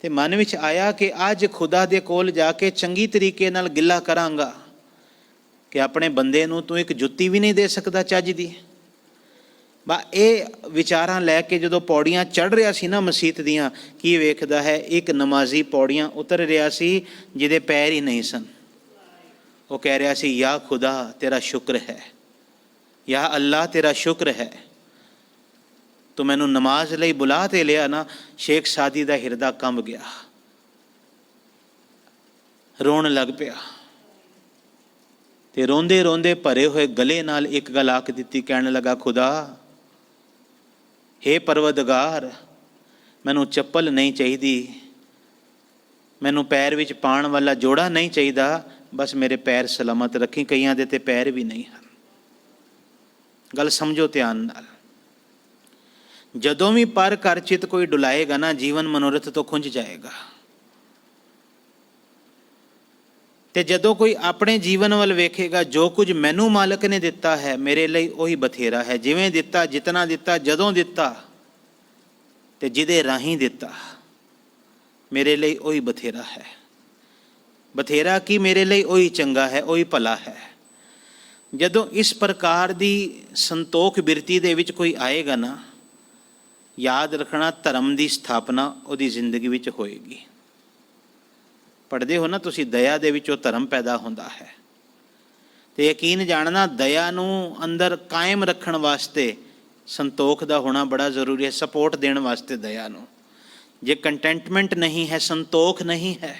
ਤੇ ਮਨ ਵਿੱਚ ਆਇਆ ਕਿ ਅੱਜ ਖੁਦਾ ਦੇ ਕੋਲ ਜਾ ਕੇ ਚੰਗੀ ਤਰੀਕੇ ਨਾਲ ਗਿਲਾ ਕਰਾਂਗਾ ਕਿ ਆਪਣੇ ਬੰਦੇ ਨੂੰ ਤੂੰ ਇੱਕ ਜੁੱਤੀ ਵੀ ਨਹੀਂ ਦੇ ਸਕਦਾ ਚੱਜ ਦੀ। ਬਾ ਇਹ ਵਿਚਾਰਾਂ ਲੈ ਕੇ ਜਦੋਂ ਪੌੜੀਆਂ ਚੜ੍ਹ ਰਿਹਾ ਸੀ ਨਾ ਮਸੀਤ ਦੀਆਂ, ਕੀ ਵੇਖਦਾ ਹੈ, ਇੱਕ ਨਮਾਜ਼ੀ ਪੌੜੀਆਂ ਉਤਰ ਰਿਹਾ ਸੀ ਜਿਹਦੇ ਪੈਰ ਹੀ ਨਹੀਂ ਸਨ। ਉਹ ਕਹਿ ਰਿਹਾ ਸੀ, ਯਾ ਖੁਦਾ ਤੇਰਾ ਸ਼ੁਕਰ ਹੈ, ਯਾ ਅੱਲਾ ਤੇਰਾ ਸ਼ੁਕਰ ਹੈ, ਤੂੰ ਮੈਨੂੰ ਨਮਾਜ਼ ਲਈ ਬੁਲਾ ਤੇ ਲਿਆ ਨਾ। ਸ਼ੇਖ ਸਾਦੀ ਦਾ ਹਿਰਦਾ ਕੰਬ ਗਿਆ, ਰੋਣ ਲੱਗ ਪਿਆ ਤੇ ਰੋਂਦੇ ਰੋਂਦੇ ਭਰੇ ਹੋਏ ਗਲੇ ਨਾਲ ਇੱਕ ਗੱਲ ਆਖ ਦਿੱਤੀ, ਕਹਿਣ ਲੱਗਾ, ਖੁਦਾ ਹੇ ਪਰਵਦਗਾਰ, ਮੈਨੂੰ ਚੱਪਲ ਨਹੀਂ ਚਾਹੀਦੀ, ਮੈਨੂੰ ਪੈਰ ਵਿੱਚ ਪਾਉਣ ਵਾਲਾ ਜੋੜਾ ਨਹੀਂ ਚਾਹੀਦਾ, ਬਸ ਮੇਰੇ ਪੈਰ ਸਲਾਮਤ ਰੱਖੀ। ਕਈਆਂ ਦੇ ਤੇ ਪੈਰ ਵੀ ਨਹੀਂ ਹਨ। ਗੱਲ ਸਮਝੋ ਧਿਆਨ ਨਾਲ। ਜਦੋਂ ਵੀ ਪਰ ਘਰ ਚਿੱਤ ਕੋਈ ਡੁਲਾਏਗਾ ਨਾ, ਜੀਵਨ ਮਨੋਰਥ ਤੋਂ ਖੁੰਝ ਜਾਏਗਾ। ਤੇ ਜਦੋਂ ਕੋਈ ਆਪਣੇ ਜੀਵਨ ਵੱਲ ਵੇਖੇਗਾ, ਜੋ ਕੁਝ ਮੈਨੂੰ ਮਾਲਕ ਨੇ ਦਿੱਤਾ ਹੈ ਮੇਰੇ ਲਈ ਉਹੀ ਬਥੇਰਾ ਹੈ। ਜਿਵੇਂ ਦਿੱਤਾ, ਜਿਤਨਾ ਦਿੱਤਾ, ਜਦੋਂ ਦਿੱਤਾ ਤੇ ਜਿਹਦੇ ਰਾਹੀਂ ਦਿੱਤਾ, ਮੇਰੇ ਲਈ ਉਹੀ ਬਥੇਰਾ ਹੈ। ਬਥੇਰਾ ਕੀ, ਮੇਰੇ ਲਈ ਉਹੀ ਚੰਗਾ ਹੈ, ਉਹੀ ਭਲਾ ਹੈ। ਜਦੋਂ ਇਸ ਪ੍ਰਕਾਰ ਦੀ ਸੰਤੋਖ ਬਿਰਤੀ ਦੇ ਵਿੱਚ ਕੋਈ ਆਏਗਾ ਨਾ, ਯਾਦ ਰੱਖਣਾ ਧਰਮ ਦੀ ਸਥਾਪਨਾ ਉਹਦੀ ਜ਼ਿੰਦਗੀ ਵਿੱਚ ਹੋਏਗੀ। ਪੜ੍ਹਦੇ ਹੋ ਨਾ ਤੁਸੀਂ, ਦਇਆ ਦੇ ਵਿੱਚੋਂ ਧਰਮ ਪੈਦਾ ਹੁੰਦਾ ਹੈ। ਤੇ ਯਕੀਨ ਜਾਣਨਾ, ਦਇਆ ਨੂੰ ਅੰਦਰ ਕਾਇਮ ਰੱਖਣ ਵਾਸਤੇ ਸੰਤੋਖ ਦਾ ਹੋਣਾ ਬੜਾ ਜ਼ਰੂਰੀ ਹੈ, ਸਪੋਰਟ ਦੇਣ ਵਾਸਤੇ ਦਇਆ ਨੂੰ। ਜੇ ਕੰਟੈਂਟਮੈਂਟ ਨਹੀਂ ਹੈ, ਸੰਤੋਖ ਨਹੀਂ ਹੈ,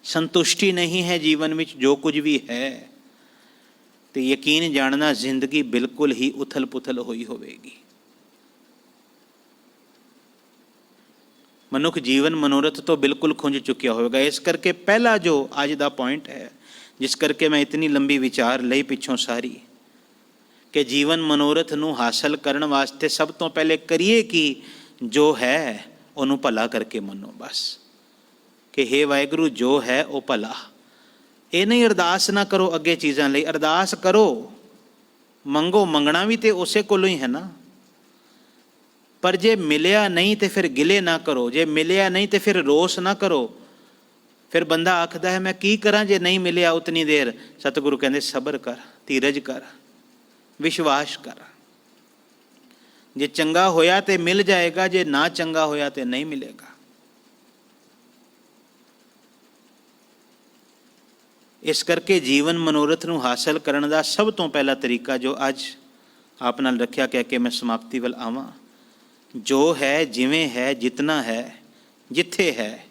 ਸੰਤੁਸ਼ਟੀ ਨਹੀਂ ਹੈ ਜੀਵਨ ਵਿੱਚ ਜੋ ਕੁਝ ਵੀ ਹੈ, ਤੇ ਯਕੀਨ ਜਾਣਨਾ ਜ਼ਿੰਦਗੀ ਬਿਲਕੁਲ ਹੀ ਉਥਲ ਪੁਥਲ ਹੋਈ ਹੋਵੇਗੀ। ਮਨੁੱਖ ਜੀਵਨ ਮਨੋਰਥ ਤੋਂ ਬਿਲਕੁਲ ਖੁੰਝ ਚੁੱਕਿਆ ਹੋਵੇਗਾ। ਇਸ ਕਰਕੇ ਪਹਿਲਾ ਜੋ ਅੱਜ ਦਾ ਪੁਆਇੰਟ ਹੈ, ਜਿਸ ਕਰਕੇ ਮੈਂ ਇਤਨੀ ਲੰਬੀ ਵਿਚਾਰ ਲਈ ਪਿੱਛੋਂ ਸਾਰੀ, ਕਿ ਜੀਵਨ ਮਨੋਰਥ ਨੂੰ ਹਾਸਲ ਕਰਨ ਵਾਸਤੇ ਸਭ ਤੋਂ ਪਹਿਲੇ ਕਰੀਏ ਕਿ ਜੋ ਹੈ ਉਹਨੂੰ ਭਲਾ ਕਰਕੇ ਮੰਨੋ। ਬਸ ਕਿ ਹੇ ਵਾਹਿਗੁਰੂ ਜੋ ਹੈ ਉਹ ਭਲਾ। ਇਹ ਨਹੀਂ ਅਰਦਾਸ ਨਾ ਕਰੋ ਅੱਗੇ ਚੀਜ਼ਾਂ ਲਈ, ਅਰਦਾਸ ਕਰੋ, ਮੰਗੋ, ਮੰਗਣਾ ਵੀ ਤੇ ਉਸੇ ਕੋਲੋਂ ਹੀ ਹੈ ਨਾ। ਪਰ ਜੇ ਮਿਲਿਆ ਨਹੀਂ ਤੇ ਫਿਰ ਗਿਲੇ ਨਾ ਕਰੋ, ਜੇ ਮਿਲਿਆ ਨਹੀਂ ਤੇ ਫਿਰ ਰੋਸ ਨਾ ਕਰੋ, ਫਿਰ ਬੰਦਾ ਆਖਦਾ ਹੈ ਮੈਂ ਕੀ ਕਰਾਂ ਜੇ ਨਹੀਂ ਮਿਲਿਆ ਉਤਨੀ ਦੇਰ। ਸਤਿਗੁਰੂ ਕਹਿੰਦੇ ਸਬਰ ਕਰ, ਧੀਰਜ ਕਰ, ਵਿਸ਼ਵਾਸ ਕਰ। ਜੇ ਚੰਗਾ ਹੋਇਆ ਤੇ ਮਿਲ ਜਾਏਗਾ, ਜੇ ਨਾ ਚੰਗਾ ਹੋਇਆ ਤੇ ਨਹੀਂ ਮਿਲੇਗਾ। ਇਸ ਕਰਕੇ ਜੀਵਨ ਮਨੋਰਥ ਨੂੰ ਹਾਸਲ ਕਰਨ ਦਾ ਸਭ ਤੋਂ ਪਹਿਲਾ ਤਰੀਕਾ ਜੋ ਅੱਜ ਆਪ ਨਾਲ ਰੱਖਿਆ, ਕਹਿ ਕੇ ਮੈਂ ਸਮਾਪਤੀ ਵੱਲ ਆਵਾਂ, ਜੋ ਹੈ, ਜਿਵੇਂ ਹੈ, ਜਿਤਨਾ ਹੈ, ਜਿੱਥੇ ਹੈ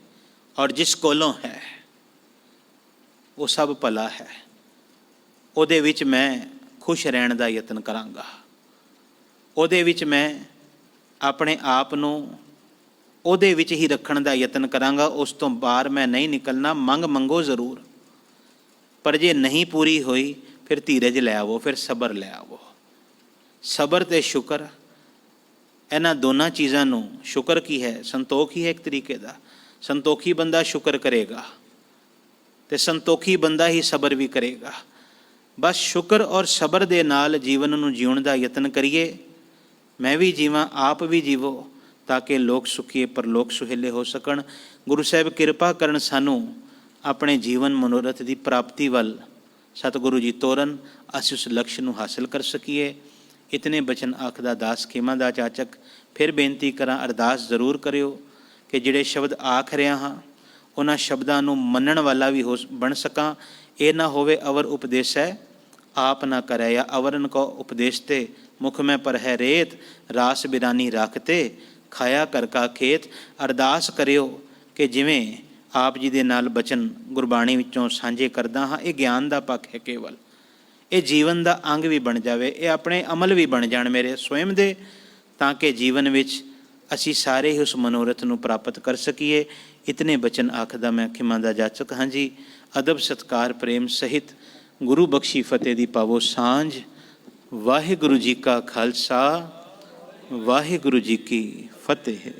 ਔਰ ਜਿਸ ਕੋਲੋਂ ਹੈ, ਉਹ ਸਭ ਭਲਾ ਹੈ। ਉਹਦੇ ਵਿੱਚ ਮੈਂ ਖੁਸ਼ ਰਹਿਣ ਦਾ ਯਤਨ ਕਰਾਂਗਾ। ਉਹਦੇ ਵਿੱਚ ਮੈਂ ਆਪਣੇ ਆਪ ਨੂੰ ਉਹਦੇ ਵਿੱਚ ਹੀ ਰੱਖਣ ਦਾ ਯਤਨ ਕਰਾਂਗਾ। ਉਸ ਤੋਂ ਬਾਹਰ ਮੈਂ ਨਹੀਂ ਨਿਕਲਣਾ। ਮੰਗੋ ਜ਼ਰੂਰ, ਪਰ ਜੇ ਨਹੀਂ ਪੂਰੀ ਹੋਈ ਫਿਰ ਧੀਰਜ ਲੈ ਆਵੋ, ਫਿਰ ਸਬਰ ਲੈ ਆਵੋ। ਸਬਰ ਤੇ ਸ਼ੁਕਰ, ਇਹਨਾਂ ਦੋਨਾਂ ਚੀਜ਼ਾਂ ਨੂੰ, ਸ਼ੁਕਰ ਕੀ ਹੈ? ਸੰਤੋਖ ਹੀ ਹੈ ਇੱਕ ਤਰੀਕੇ ਦਾ। ਸੰਤੋਖੀ ਬੰਦਾ ਸ਼ੁਕਰ ਕਰੇਗਾ ਤੇ ਸੰਤੋਖੀ ਬੰਦਾ ਹੀ ਸਬਰ ਵੀ ਕਰੇਗਾ। ਬਸ ਸ਼ੁਕਰ ਔਰ ਸਬਰ ਦੇ ਨਾਲ ਜੀਵਨ ਨੂੰ ਜਿਉਣ ਦਾ ਯਤਨ ਕਰੀਏ। ਮੈਂ ਵੀ ਜੀਵਾਂ, ਆਪ ਵੀ ਜੀਵੋ, ਤਾਂ ਕਿ ਲੋਕ ਸੁਖੀਏ ਪਰਲੋਕ ਸੁਹੇਲੇ ਹੋ ਸਕਣ। ਗੁਰੂ ਸਾਹਿਬ ਕਿਰਪਾ ਕਰਨ ਸਾਨੂੰ ਆਪਣੇ ਜੀਵਨ ਮਨੋਰਥ ਦੀ ਪ੍ਰਾਪਤੀ ਵੱਲ ਸਤਿਗੁਰੂ ਜੀ ਤੋਰਨ, ਅਸੀਂ ਉਸ ਲਕਸ਼ ਨੂੰ ਹਾਸਲ ਕਰ ਸਕੀਏ। ਇਤਨੇ ਬਚਨ ਆਖਦਾ ਦਾਸ ਖੇਮਾ ਦਾ ਚਾਚਕ। ਫਿਰ ਬੇਨਤੀ ਕਰਾਂ, ਅਰਦਾਸ ਜ਼ਰੂਰ ਕਰਿਓ ਕਿ ਜਿਹੜੇ ਸ਼ਬਦ ਆਖ ਰਿਹਾ ਹਾਂ ਉਹਨਾਂ ਸ਼ਬਦਾਂ ਨੂੰ ਮੰਨਣ ਵਾਲਾ ਵੀ ਬਣ ਸਕਾਂ। ਇਹ ਨਾ ਹੋਵੇ ਅਵਰ ਉਪਦੇਸੈ ਆਪ ਨਾ ਕਰੈ, ਜਾਂ ਅਵਰਨ ਕੋ ਉਪਦੇਸ਼ ਤੇ ਮੁਖ ਮੈਂ ਪਰ ਹੈ ਰੇਤ, ਰਾਸ ਬਿਰਾਨੀ ਰੱਖਤੇ ਖਾਇਆ ਕਰ ਕਾ ਖੇਤ। ਅਰਦਾਸ ਕਰਿਓ ਕਿ ਜਿਵੇਂ ਆਪ ਜੀ ਦੇ ਨਾਲ ਬਚਨ ਗੁਰਬਾਣੀ ਵਿੱਚੋਂ ਸਾਂਝੇ ਕਰਦਾ ਹਾਂ, ਇਹ ਗਿਆਨ ਦਾ ਪੱਖ ਹੈ ਕੇਵਲ। ਇਹ ਜੀਵਨ ਦਾ ਅੰਗ ਵੀ ਬਣ ਜਾਵੇ, ਇਹ ਆਪਣੇ ਅਮਲ ਵੀ ਬਣ ਜਾਣ ਮੇਰੇ ਸਵੈਮ ਦੇ, ਤਾਂ ਕਿ ਜੀਵਨ ਵਿੱਚ ਅਸੀਂ ਸਾਰੇ ਹੀ ਉਸ ਮਨੋਰਥ ਨੂੰ ਪ੍ਰਾਪਤ ਕਰ ਸਕੀਏ। ਇਤਨੇ ਬਚਨ ਆਖਦਾ ਮੈਂ ਖਿਮਾ ਦਾ ਜਾਚਕ ਹਾਂ ਜੀ। ਅਦਬ ਸਤਕਾਰ ਪ੍ਰੇਮ ਸਹਿਤ ਗੁਰੂ ਬਖਸ਼ੀ ਫਤਿਹ ਦੀ ਪਾਵੋ ਸਾਂਝ। ਵਾਹਿਗੁਰੂ ਜੀ ਕਾ ਖਾਲਸਾ, ਵਾਹਿਗੁਰੂ ਜੀ ਕੀ ਫਤਿਹ।